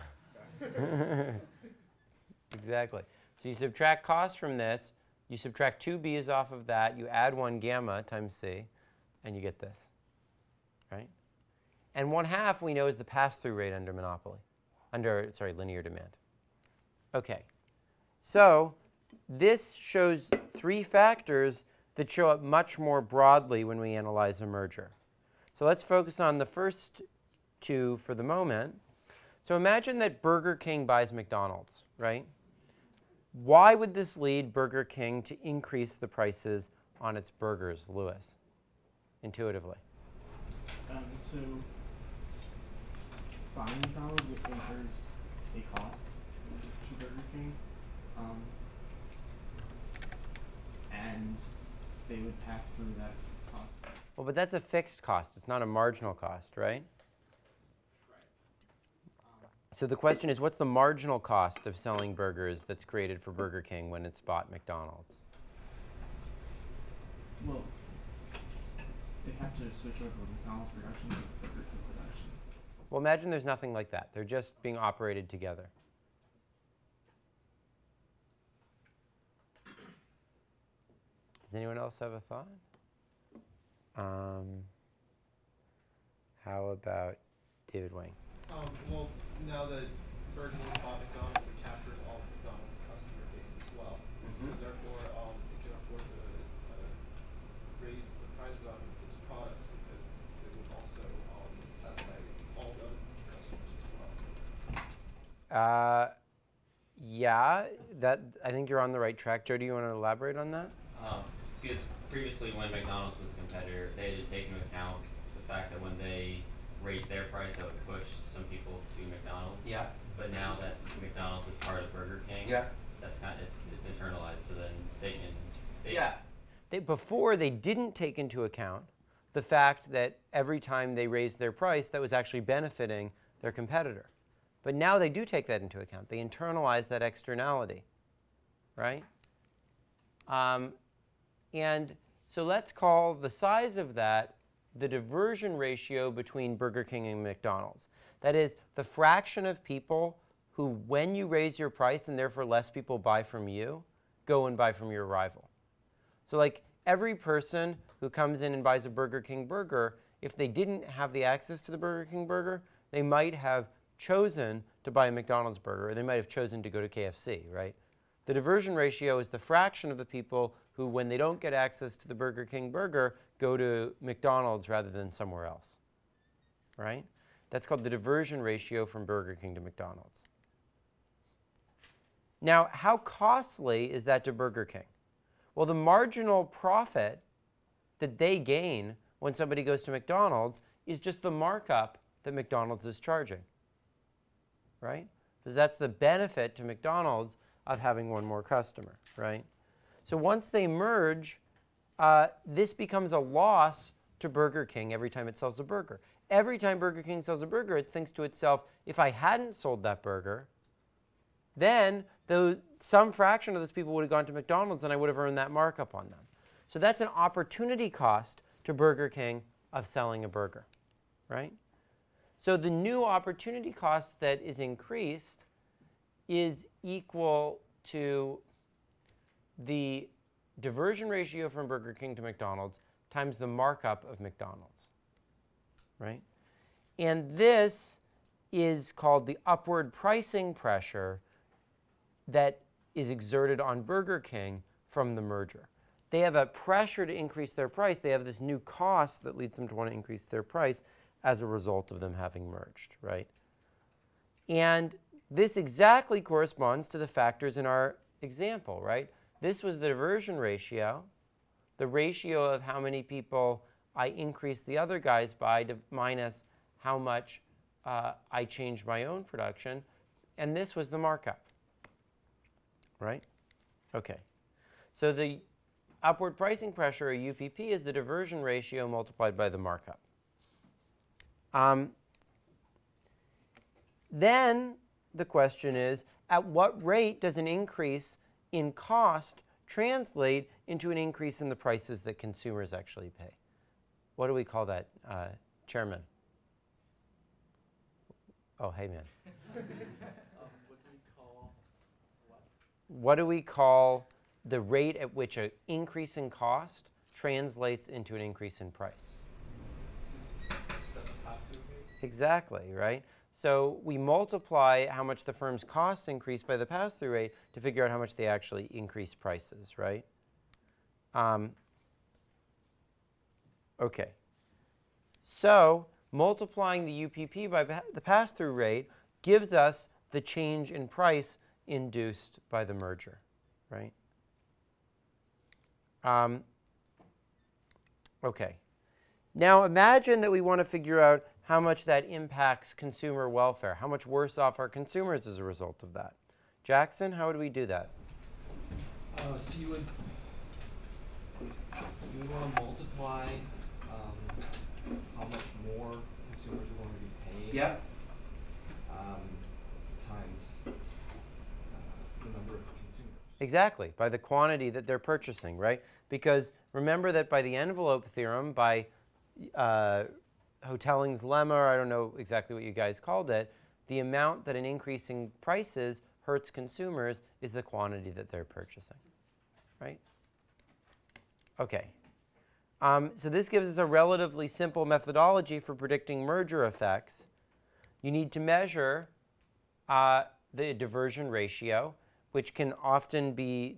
Sorry. Exactly. So you subtract cost from this, you subtract 2 b's off of that, you add 1 gamma times c, and you get this, right? And 1/2 we know is the pass-through rate under monopoly, linear demand. Okay. So this shows 3 factors that show up much more broadly when we analyze a merger. So let's focus on the first 2 for the moment. So imagine that Burger King buys McDonald's, right? Why would this lead Burger King to increase the prices on its burgers, Lewis, intuitively? So buying McDonald's incurs a cost to Burger King, and they would pass through that cost. Well, but that's a fixed cost. It's not a marginal cost, right? So the question is, what's the marginal cost of selling burgers that's created for Burger King when it's bought McDonald's? Well, they have to switch over McDonald's production to Burger King production. Well, imagine there's nothing like that. They're just being operated together. Does anyone else have a thought? How about David Wang? Well, now that Burger King bought McDonald's, it captures all of McDonald's customer base as well. So therefore, it can afford to raise the prices on its products because they would also satisfy all the other customers as well. Yeah, I think you're on the right track. Joe, do you want to elaborate on that? Because previously when McDonald's was a competitor, they had to take into account the fact that when they raised their price, that would push some people to McDonald's. Yeah. But now that McDonald's is part of Burger King, that's kind of, it's internalized. So then they can. Before they didn't take into account the fact that every time they raised their price, that was actually benefiting their competitor. But now they do take that into account. They internalize that externality, right? And so let's call the size of that the diversion ratio between Burger King and McDonald's. That is, the fraction of people who, when you raise your price and therefore less people buy from you, go and buy from your rival. So like every person who comes in and buys a Burger King burger, if they didn't have the access to the Burger King burger, they might have chosen to buy a McDonald's burger, or they might have chosen to go to KFC, right? The diversion ratio is the fraction of the people who, when they don't get access to the Burger King burger, go to McDonald's rather than somewhere else, right? That's called the diversion ratio from Burger King to McDonald's. Now, how costly is that to Burger King? Well, the marginal profit that they gain when somebody goes to McDonald's is just the markup that McDonald's is charging, right? Because that's the benefit to McDonald's of having one more customer, right? So once they merge, this becomes a loss to Burger King every time it sells a burger. Every time Burger King sells a burger, it thinks to itself, if I hadn't sold that burger, then some fraction of those people would have gone to McDonald's and I would have earned that markup on them. So that's an opportunity cost to Burger King of selling a burger, right? So the new opportunity cost that is increased is equal to the diversion ratio from Burger King to McDonald's times the markup of McDonald's, right? And this is called the upward pricing pressure that is exerted on Burger King from the merger. They have a pressure to increase their price. They have this new cost that leads them to want to increase their price as a result of them having merged, right? And this exactly corresponds to the factors in our example, right? This was the diversion ratio, the ratio of how many people I increased the other guys by minus how much I changed my own production. And this was the markup, right? Okay. So the upward pricing pressure, or UPP, is the diversion ratio multiplied by the markup. Then the question is, at what rate does an increase in cost translate into an increase in the prices that consumers actually pay? What do we call that, Chairman? Oh, hey, man. What do we call what? What do we call the rate at which an increase in cost translates into an increase in price? Exactly, right? So we multiply how much the firm's costs increase by the pass-through rate to figure out how much they actually increase prices, right? Okay. So multiplying the UPP by the pass-through rate gives us the change in price induced by the merger, right? Okay. Now imagine that we want to figure out how much that impacts consumer welfare, how much worse off are consumers as a result of that. Jackson, how would we do that? So you would want to multiply how much more consumers are going to be paying. Yep. Times the number of consumers. Exactly, by the quantity that they're purchasing, right? Because remember that by the envelope theorem, by Hotelling's lemma, or I don't know exactly what you guys called it, the amount that an increase in prices hurts consumers is the quantity that they're purchasing, right? Okay. So this gives us a relatively simple methodology for predicting merger effects. You need to measure the diversion ratio, which can often be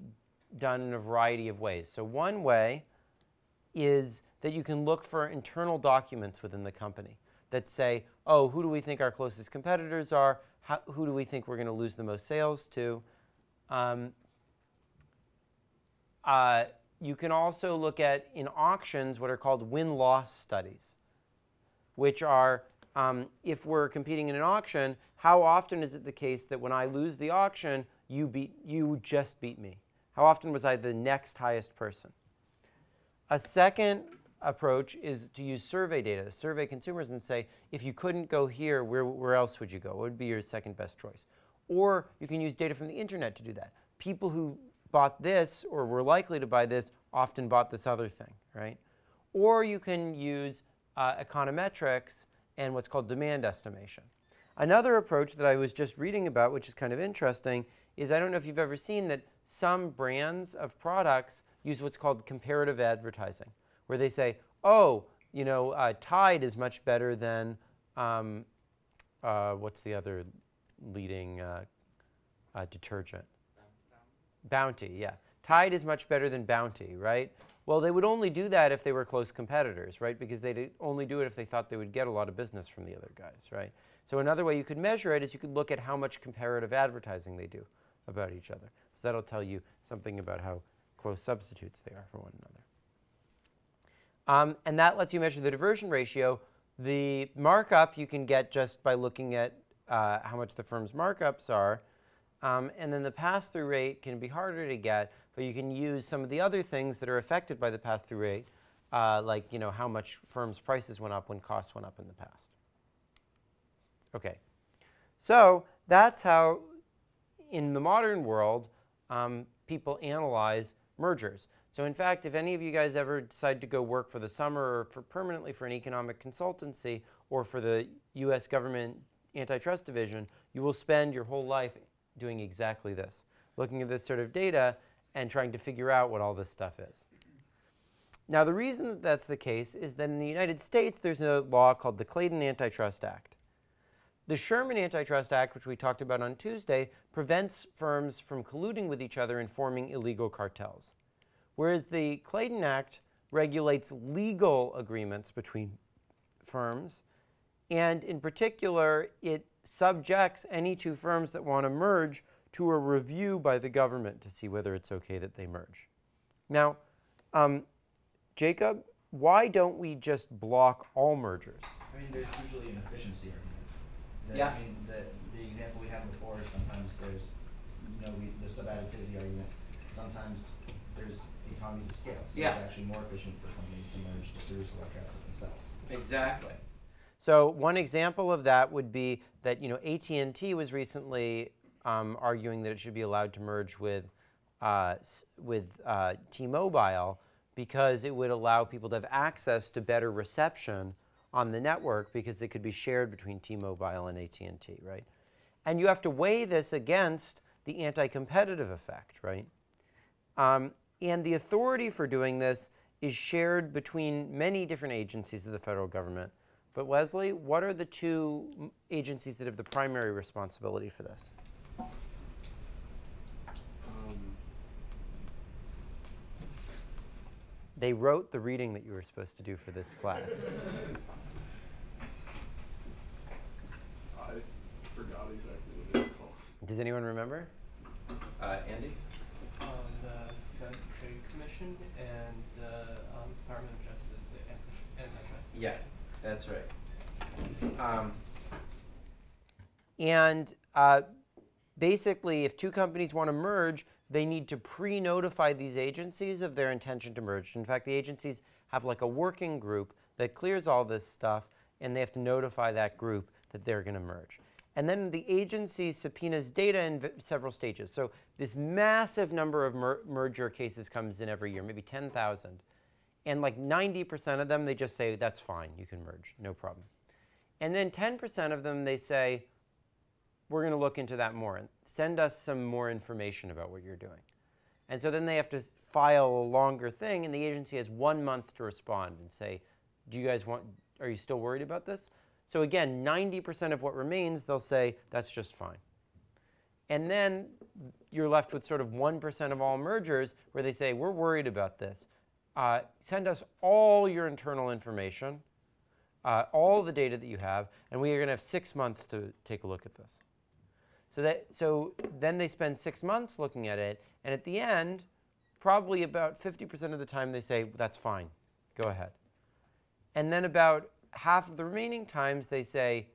done in a variety of ways. So one way is that you can look for internal documents within the company that say, oh, who do we think our closest competitors are? Who do we think we're going to lose the most sales to? You can also look at, in auctions, what are called win-loss studies, which are, if we're competing in an auction, how often is it the case that when I lose the auction, you just beat me? How often was I the next highest person? A second approach is to use survey data, to survey consumers and say, if you couldn't go here, where else would you go? What would be your second best choice? Or you can use data from the internet to do that. People who bought this or were likely to buy this often bought this other thing, right? Or you can use econometrics and what's called demand estimation. Another approach that I was just reading about, which is kind of interesting, is I don't know if you've ever seen that some brands of products use what's called comparative advertising, where they say, oh, you know, Tide is much better than, what's the other leading detergent? Bounty, yeah. Tide is much better than Bounty, right? Well, they would only do that if they were close competitors, right? Because they'd only do it if they thought they would get a lot of business from the other guys, right? So another way you could measure it is you could look at how much comparative advertising they do about each other. So that'll tell you something about how close substitutes they are for one another. And that lets you measure the diversion ratio. The markup you can get just by looking at how much the firm's markups are. And then the pass-through rate can be harder to get, but you can use some of the other things that are affected by the pass-through rate, like, you know, how much firms' prices went up when costs went up in the past. Okay, so that's how, in the modern world, people analyze mergers. So in fact, if any of you guys ever decide to go work for the summer or for permanently for an economic consultancy or for the US government antitrust division, you will spend your whole life doing exactly this, looking at this sort of data and trying to figure out what all this stuff is. Now, the reason that that's the case is that in the United States, there's a law called the Clayton Antitrust Act. The Sherman Antitrust Act, which we talked about on Tuesday, prevents firms from colluding with each other and forming illegal cartels. Whereas the Clayton Act regulates legal agreements between firms, and in particular, it subjects any two firms that want to merge to a review by the government to see whether it's okay that they merge. Now, Jacob, why don't we just block all mergers? I mean, there's usually an efficiency argument. Yeah. I mean, the example we had before, sometimes there's, you know, the subadditivity argument. Sometimes there's economies of scale. So Yeah. it's actually more efficient for companies to merge the through select out themselves. Exactly. So one example of that would be that, you know, AT&T was recently arguing that it should be allowed to merge with T-Mobile because it would allow people to have access to better reception on the network because it could be shared between T-Mobile and AT&T, right? And you have to weigh this against the anti-competitive effect, right? And the authority for doing this is shared between many different agencies of the federal government. But Wesley, what are the two agencies that have the primary responsibility for this? They wrote the reading that you were supposed to do for this class. I forgot exactly what they were called. Does anyone remember? Andy? The Fed Trade Commission and the Department of Justice, the antitrust. Yeah, that's right. And basically, if two companies want to merge, they need to pre-notify these agencies of their intention to merge. In fact, the agencies have like a working group that clears all this stuff, and they have to notify that group that they're going to merge. And then the agency subpoenas data in several stages. So this massive number of merger cases comes in every year, maybe 10,000. And like 90% of them, they just say, that's fine, you can merge, no problem. And then 10% of them, they say, we're going to look into that more and send us some more information about what you're doing. And so then they have to file a longer thing, and the agency has 1 month to respond and say, do you guys want, are you still worried about this? So again, 90% of what remains, they'll say, that's just fine. And then you're left with sort of 1% of all mergers where they say, we're worried about this. Send us all your internal information, all the data that you have, and we are going to have 6 months to take a look at this. So then they spend 6 months looking at it, and at the end, probably about 50% of the time they say, that's fine, go ahead. And then about half of the remaining times they say,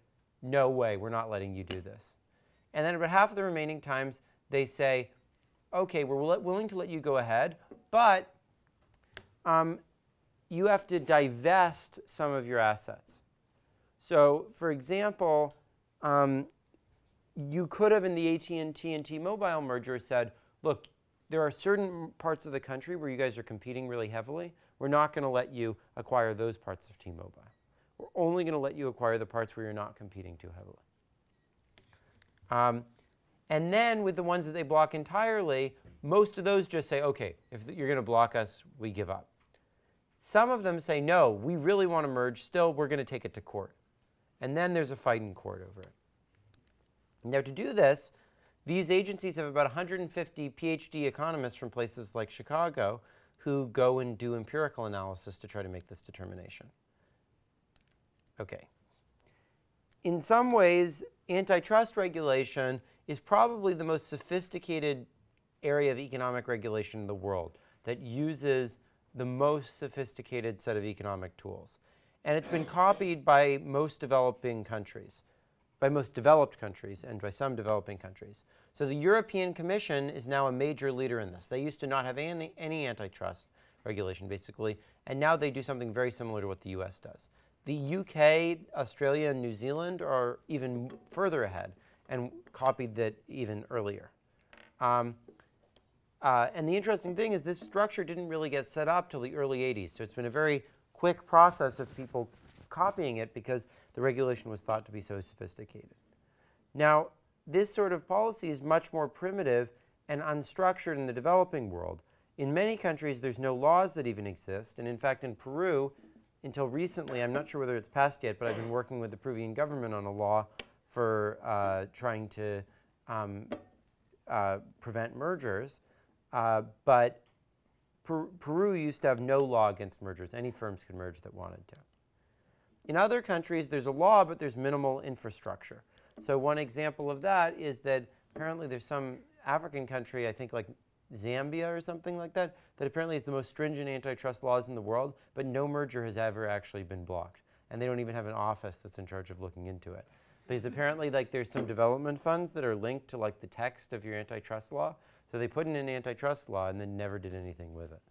no way, we're not letting you do this. And then about half of the remaining times they say, okay, we're willing to let you go ahead, but you have to divest some of your assets. So for example, you could have in the AT&T and T-Mobile merger said, look, there are certain parts of the country where you guys are competing really heavily. We're not going to let you acquire those parts of T-Mobile. We're only going to let you acquire the parts where you're not competing too heavily. And then with the ones that they block entirely, most of those just say, OK, if you're going to block us, we give up. Some of them say, no, we really want to merge. Still, we're going to take it to court. And then there's a fight in court over it. Now, to do this, these agencies have about 150 PhD economists from places like Chicago who go and do empirical analysis to try to make this determination. OK. In some ways, antitrust regulation is probably the most sophisticated area of economic regulation in the world that uses the most sophisticated set of economic tools. And it's been copied by most developing countries, by most developed countries, and by some developing countries. So the European Commission is now a major leader in this. They used to not have any antitrust regulation, basically, and now they do something very similar to what the US does. The UK, Australia, and New Zealand are even further ahead and copied that even earlier. And the interesting thing is this structure didn't really get set up till the early 80s. So it's been a very quick process of people copying it because the regulation was thought to be so sophisticated. Now, this sort of policy is much more primitive and unstructured in the developing world. In many countries, there's no laws that even exist. And in fact, in Peru, until recently, I'm not sure whether it's passed yet, but I've been working with the Peruvian government on a law for trying to prevent mergers. But Peru used to have no law against mergers. Any firms could merge that wanted to. In other countries, there's a law, but there's minimal infrastructure. So one example of that is that apparently there's some African country, I think like Zambia or something like that, that apparently has the most stringent antitrust laws in the world, but no merger has ever actually been blocked. And they don't even have an office that's in charge of looking into it. Because apparently like there's some development funds that are linked to like the text of your antitrust law. So they put in an antitrust law and then never did anything with it.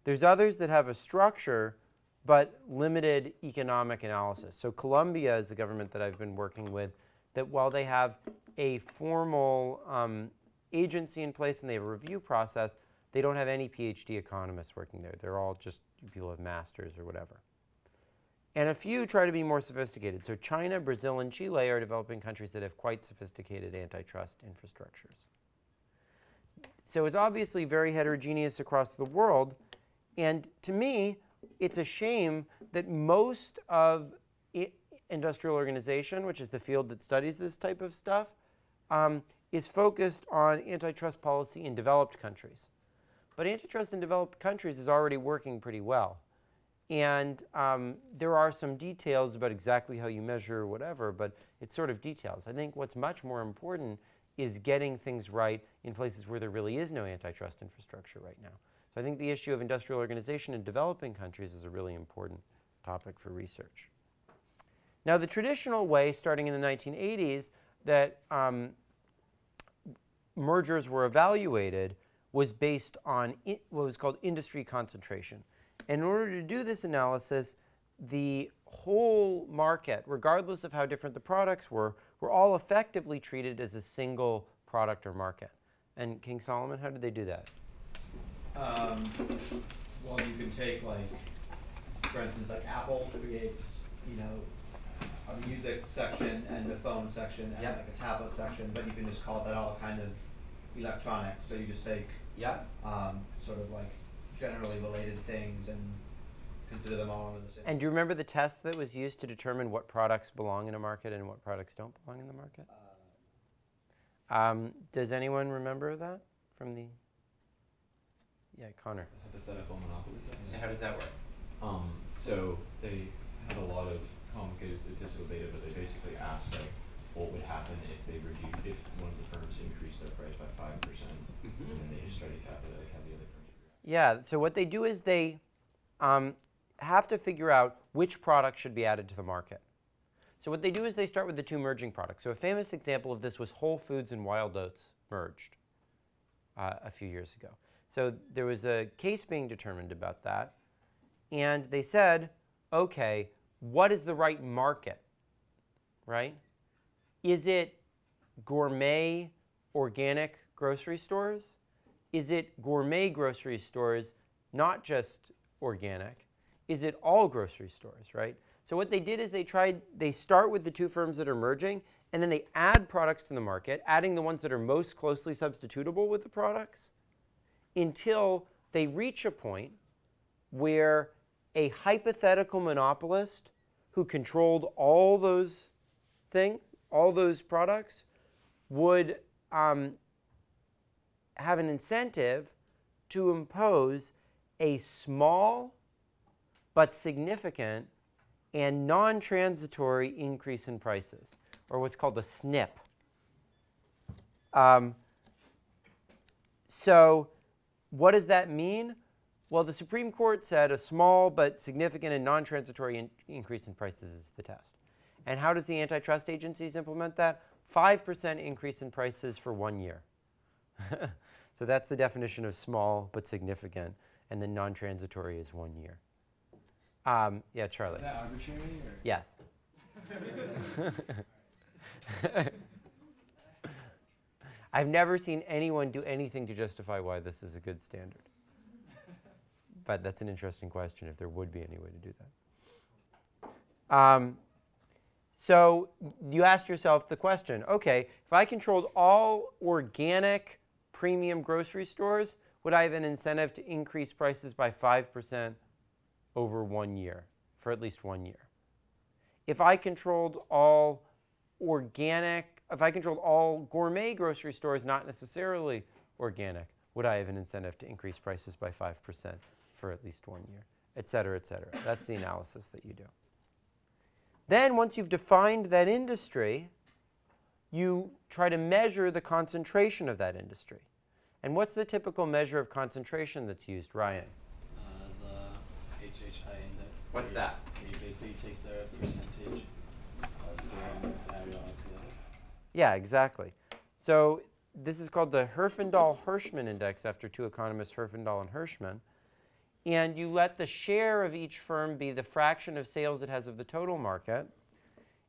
There's others that have a structure but limited economic analysis. So Colombia is a government that I've been working with that while they have a formal agency in place and they have a review process, they don't have any PhD economists working there. They're all just people with masters or whatever. And a few try to be more sophisticated. So China, Brazil, and Chile are developing countries that have quite sophisticated antitrust infrastructures. So it's obviously very heterogeneous across the world. And to me, it's a shame that most of industrial organization, which is the field that studies this type of stuff, is focused on antitrust policy in developed countries. But antitrust in developed countries is already working pretty well. And there are some details about exactly how you measure whatever, but it's sort of details. I think what's much more important is getting things right in places where there really is no antitrust infrastructure right now. So I think the issue of industrial organization in developing countries is a really important topic for research. Now, the traditional way, starting in the 1980s, that mergers were evaluated was based on what was called industry concentration. And in order to do this analysis, the whole market, regardless of how different the products were all effectively treated as a single product or market. And King Solomon, how did they do that? Well, you can take, like, for instance, like Apple creates, you know, a music section and a phone section and like a tablet section, but you can just call that all kind of electronics. So you just take sort of like generally related things and consider them all under the same. And do you remember the test that was used to determine what products belong in a market and what products don't belong in the market? Does anyone remember that from the? Yeah, Connor. Hypothetical monopoly test. Yeah, how does that work? So they had a lot of complicated statistical data, but they basically asked like what would happen if they reduced, if one of the firms increased their price by 5%, and then they just tried to calculate like how the other firms react. Yeah. So what they do is they have to figure out which product should be added to the market. So what they do is they start with the two merging products. So a famous example of this was Whole Foods and Wild Oats merged a few years ago. So there was a case being determined about that. And they said, OK, what is the right market, right? Is it gourmet organic grocery stores? Is it gourmet grocery stores, not just organic? Is it all grocery stores, right? So what they did is they start with the two firms that are merging, and then they add products to the market, adding the ones that are most closely substitutable with the products, until they reach a point where a hypothetical monopolist who controlled all those things, all those products, would have an incentive to impose a small but significant and non-transitory increase in prices, or what's called a SNP. So what does that mean? Well, the Supreme Court said a small but significant and non-transitory increase in prices is the test. And how does the antitrust agencies implement that? 5% increase in prices for 1 year. So that's the definition of small but significant, and then non-transitory is 1 year. Yeah, Charlie. Is that arbitrary? Or? Yes. I've never seen anyone do anything to justify why this is a good standard. But that's an interesting question, if there would be any way to do that. So you asked yourself the question, okay, if I controlled all organic premium grocery stores, would I have an incentive to increase prices by 5% over 1 year, for at least 1 year? If I controlled all gourmet grocery stores, not necessarily organic, would I have an incentive to increase prices by 5% for at least 1 year, et cetera, et cetera? That's the analysis that you do. Then once you've defined that industry, you try to measure the concentration of that industry. And what's the typical measure of concentration that's used, Ryan? The HHI index. What's that? You basically take the percentage scale and add it on together. Yeah, exactly. So this is called the Herfindahl-Hirschman index, after two economists, Herfindahl and Hirschman. And you let the share of each firm be the fraction of sales it has of the total market.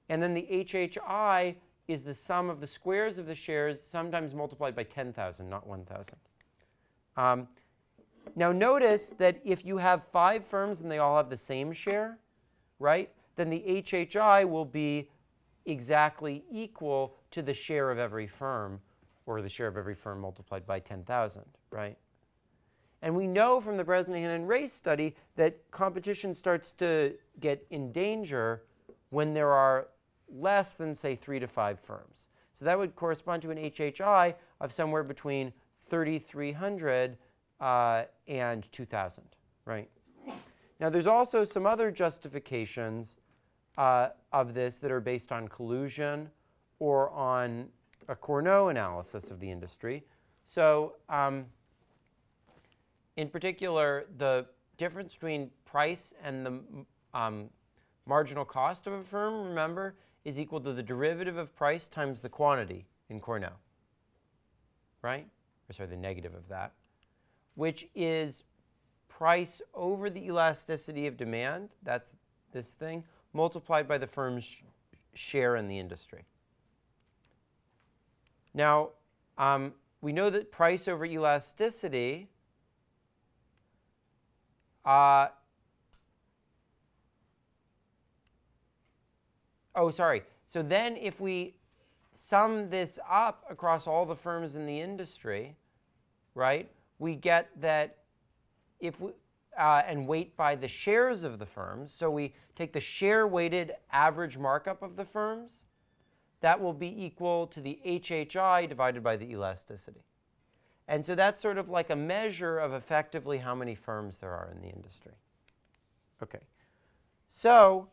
And then the HHI is the sum of the squares of the shares, sometimes multiplied by 10,000, not 1,000. Now notice that if you have 5 firms and they all have the same share, right, then the HHI will be exactly equal to the share of every firm, or the share of every firm multiplied by 10,000, right? And we know from the Bresnahan and Race study that competition starts to get in danger when there are less than, say, 3 to 5 firms. So that would correspond to an HHI of somewhere between 3,300 and 2,000, right? Now, there's also some other justifications of this that are based on collusion or on a Cournot analysis of the industry. So in particular, the difference between price and the marginal cost of a firm, remember, is equal to the derivative of price times the quantity in Cournot, right? Or sorry, the negative of that, which is price over the elasticity of demand, that's this thing, multiplied by the firm's share in the industry. Now, we know that price over elasticity So then if we sum this up across all the firms in the industry, right, we get that if we, and weight by the shares of the firms, so we take the share-weighted average markup of the firms, that will be equal to the HHI divided by the elasticity. And so that's sort of like a measure of effectively how many firms there are in the industry. Okay. So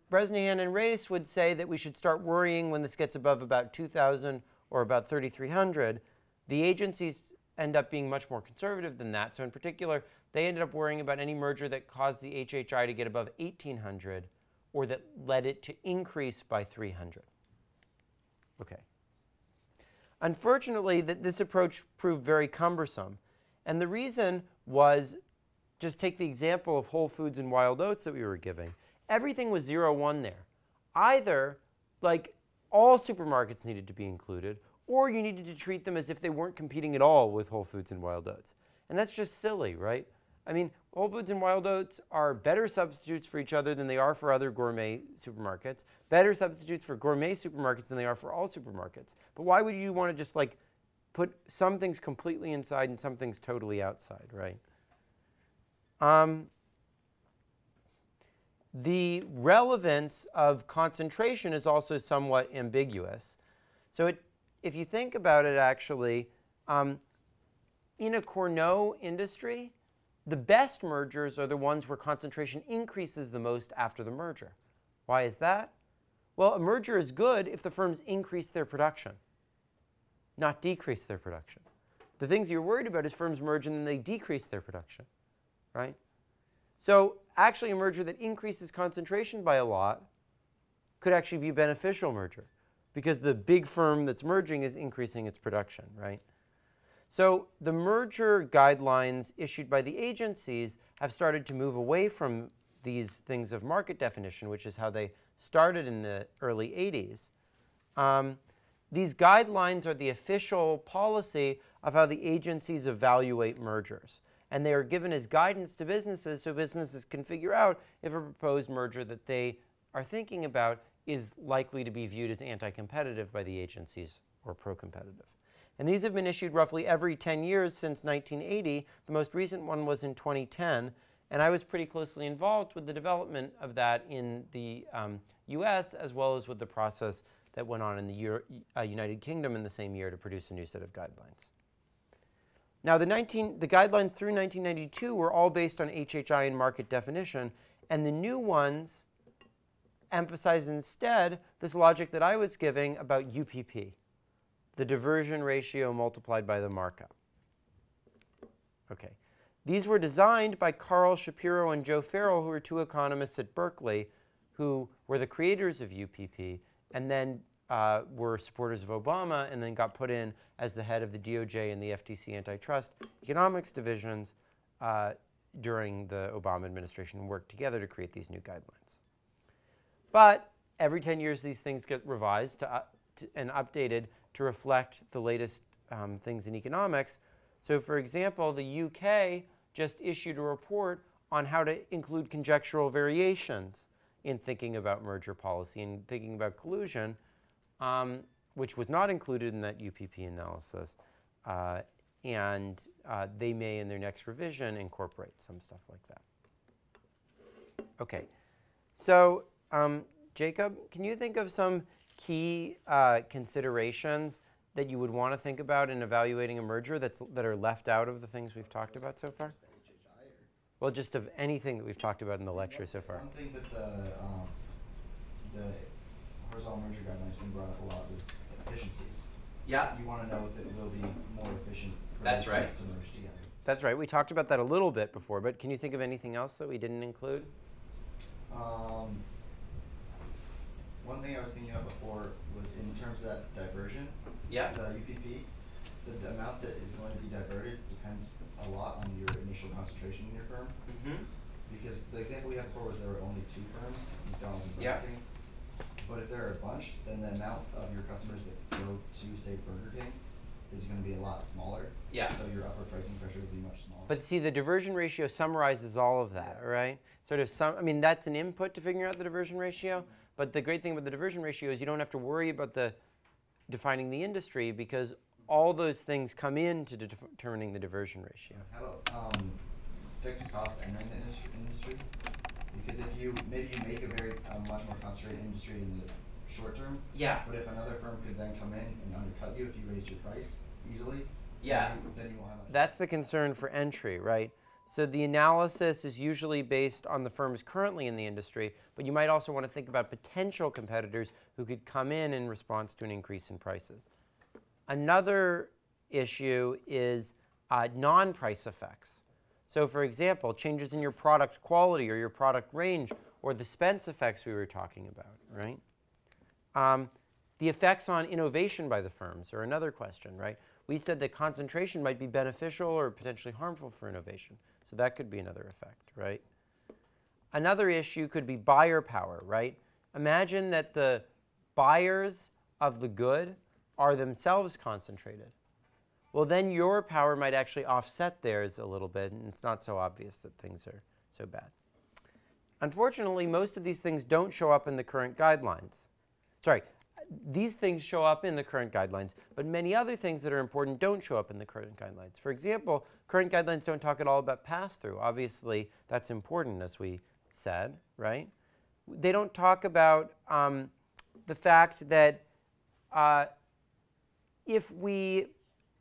Bresnahan and Race would say that we should start worrying when this gets above about 2,000 or about 3,300. The agencies end up being much more conservative than that. So in particular, they ended up worrying about any merger that caused the HHI to get above 1,800 or that led it to increase by 300. Okay. Unfortunately, this approach proved very cumbersome. And the reason was, just take the example of Whole Foods and Wild Oats that we were giving. Everything was 0-1 there. Either, like, all supermarkets needed to be included, or you needed to treat them as if they weren't competing at all with Whole Foods and Wild Oats. And that's just silly, right? I mean, Whole Foods and Wild Oats are better substitutes for each other than they are for other gourmet supermarkets, better substitutes for gourmet supermarkets than they are for all supermarkets. But why would you want to just like put some things completely inside and some things totally outside, right? The relevance of concentration is also somewhat ambiguous. So if you think about it actually, in a Cournot industry, the best mergers are the ones where concentration increases the most after the merger. Why is that? Well, a merger is good if the firms increase their production, not decrease their production. The things you're worried about is firms merge and then they decrease their production, right? So actually a merger that increases concentration by a lot could actually be a beneficial merger because the big firm that's merging is increasing its production, right? So the merger guidelines issued by the agencies have started to move away from these things of market definition, which is how they started in the early 80s. These guidelines are the official policy of how the agencies evaluate mergers. And they are given as guidance to businesses so businesses can figure out if a proposed merger that they are thinking about is likely to be viewed as anti-competitive by the agencies or pro-competitive. And these have been issued roughly every 10 years since 1980. The most recent one was in 2010. And I was pretty closely involved with the development of that in the US, as well as with the process that went on in the United Kingdom in the same year to produce a new set of guidelines. Now, the guidelines through 1992 were all based on HHI and market definition, and the new ones emphasize instead this logic that I was giving about UPP, the diversion ratio multiplied by the markup. Okay. These were designed by Carl Shapiro and Joe Farrell, who were two economists at Berkeley, who were the creators of UPP, and then were supporters of Obama, and then got put in as the head of the DOJ and the FTC antitrust economics divisions during the Obama administration, and worked together to create these new guidelines. But every 10 years, these things get revised and updated to reflect the latest things in economics. So for example, the UK just issued a report on how to include conjectural variations in thinking about merger policy and thinking about collusion, which was not included in that UPP analysis. And they may, in their next revision, incorporate some stuff like that. OK. So Jacob, can you think of some key considerations that you would want to think about in evaluating a merger that are left out of the things we've talked about so far? Well, just of anything that we've talked about in the lecture so far. One thing that the horizontal merger guidelines been brought up a lot was efficiencies. Yeah. You want to know if it will be more efficient for That's those right. firms to merge together. That's right. We talked about that a little bit before, but can you think of anything else that we didn't include? One thing I was thinking of before was in terms of that diversion. Yeah. The UPP, the amount that is going to be diverted depends a lot on your initial concentration in your firm. Mm-hmm. Because the example we had before was there were only 2 firms, McDonald's and Burger Yeah. King. But if there are a bunch, then the amount of your customers that go to, say, Burger King is going to be a lot smaller. Yeah. So your upward pricing pressure will be much smaller. But see, the diversion ratio summarizes all of that, right? Sort of I mean, that's an input to figuring out the diversion ratio. But the great thing about the diversion ratio is you don't have to worry about defining the industry because all those things come into determining the diversion ratio. How about fixed costs entering the industry? Because if you make a much more concentrated industry in the short term. Yeah. But if another firm could then come in and undercut you if you raise your price easily. Yeah. Then you won't have much. That's the concern for entry, right? So the analysis is usually based on the firms currently in the industry, but you might also want to think about potential competitors who could come in response to an increase in prices. Another issue is non-price effects. So for example, changes in your product quality or your product range or the Spence effects we were talking about, right? The effects on innovation by the firms are another question, right? We said that concentration might be beneficial or potentially harmful for innovation. So that could be another effect, right? Another issue could be buyer power, right? Imagine that the buyers of the good are themselves concentrated. well, then your power might actually offset theirs a little bit, and it's not so obvious that things are so bad. Unfortunately, most of these things don't show up in the current guidelines. Sorry, these things show up in the current guidelines, but many other things that are important don't show up in the current guidelines. For example, current guidelines don't talk at all about pass-through. Obviously, that's important, as we said, right? They don't talk about the fact that if we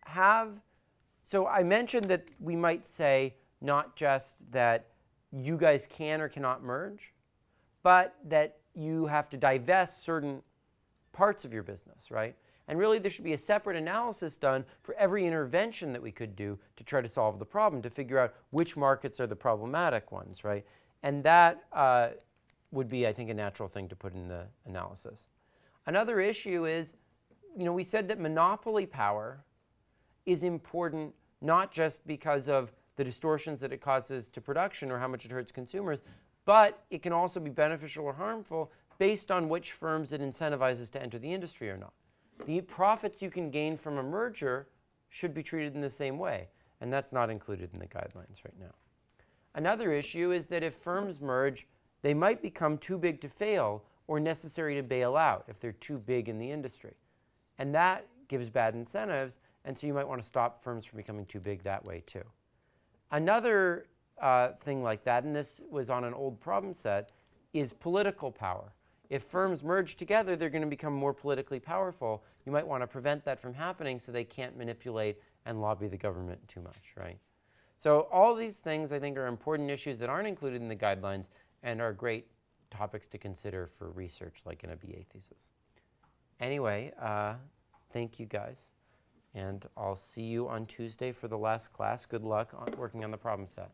have, so I mentioned that we might say not just that you guys can or cannot merge, but that you have to divest certain parts of your business, right? And really there should be a separate analysis done for every intervention that we could do to try to solve the problem, to figure out which markets are the problematic ones, right? And that would be, I think, a natural thing to put in the analysis. Another issue is, we said that monopoly power is important not just because of the distortions that it causes to production or how much it hurts consumers, but it can also be beneficial or harmful based on which firms it incentivizes to enter the industry or not. The profits you can gain from a merger should be treated in the same way, and that's not included in the guidelines right now. Another issue is that if firms merge, they might become too big to fail or necessary to bail out if they're too big in the industry. And that gives bad incentives, and so you might want to stop firms from becoming too big that way too. Another thing like that, and this was on an old problem set, is political power. If firms merge together, they're going to become more politically powerful. You might want to prevent that from happening so they can't manipulate and lobby the government too much, right? So all these things, I think, are important issues that aren't included in the guidelines and are great topics to consider for research, like in a BA thesis. Anyway, thank you guys. And I'll see you on Tuesday for the last class. Good luck on working on the problem set.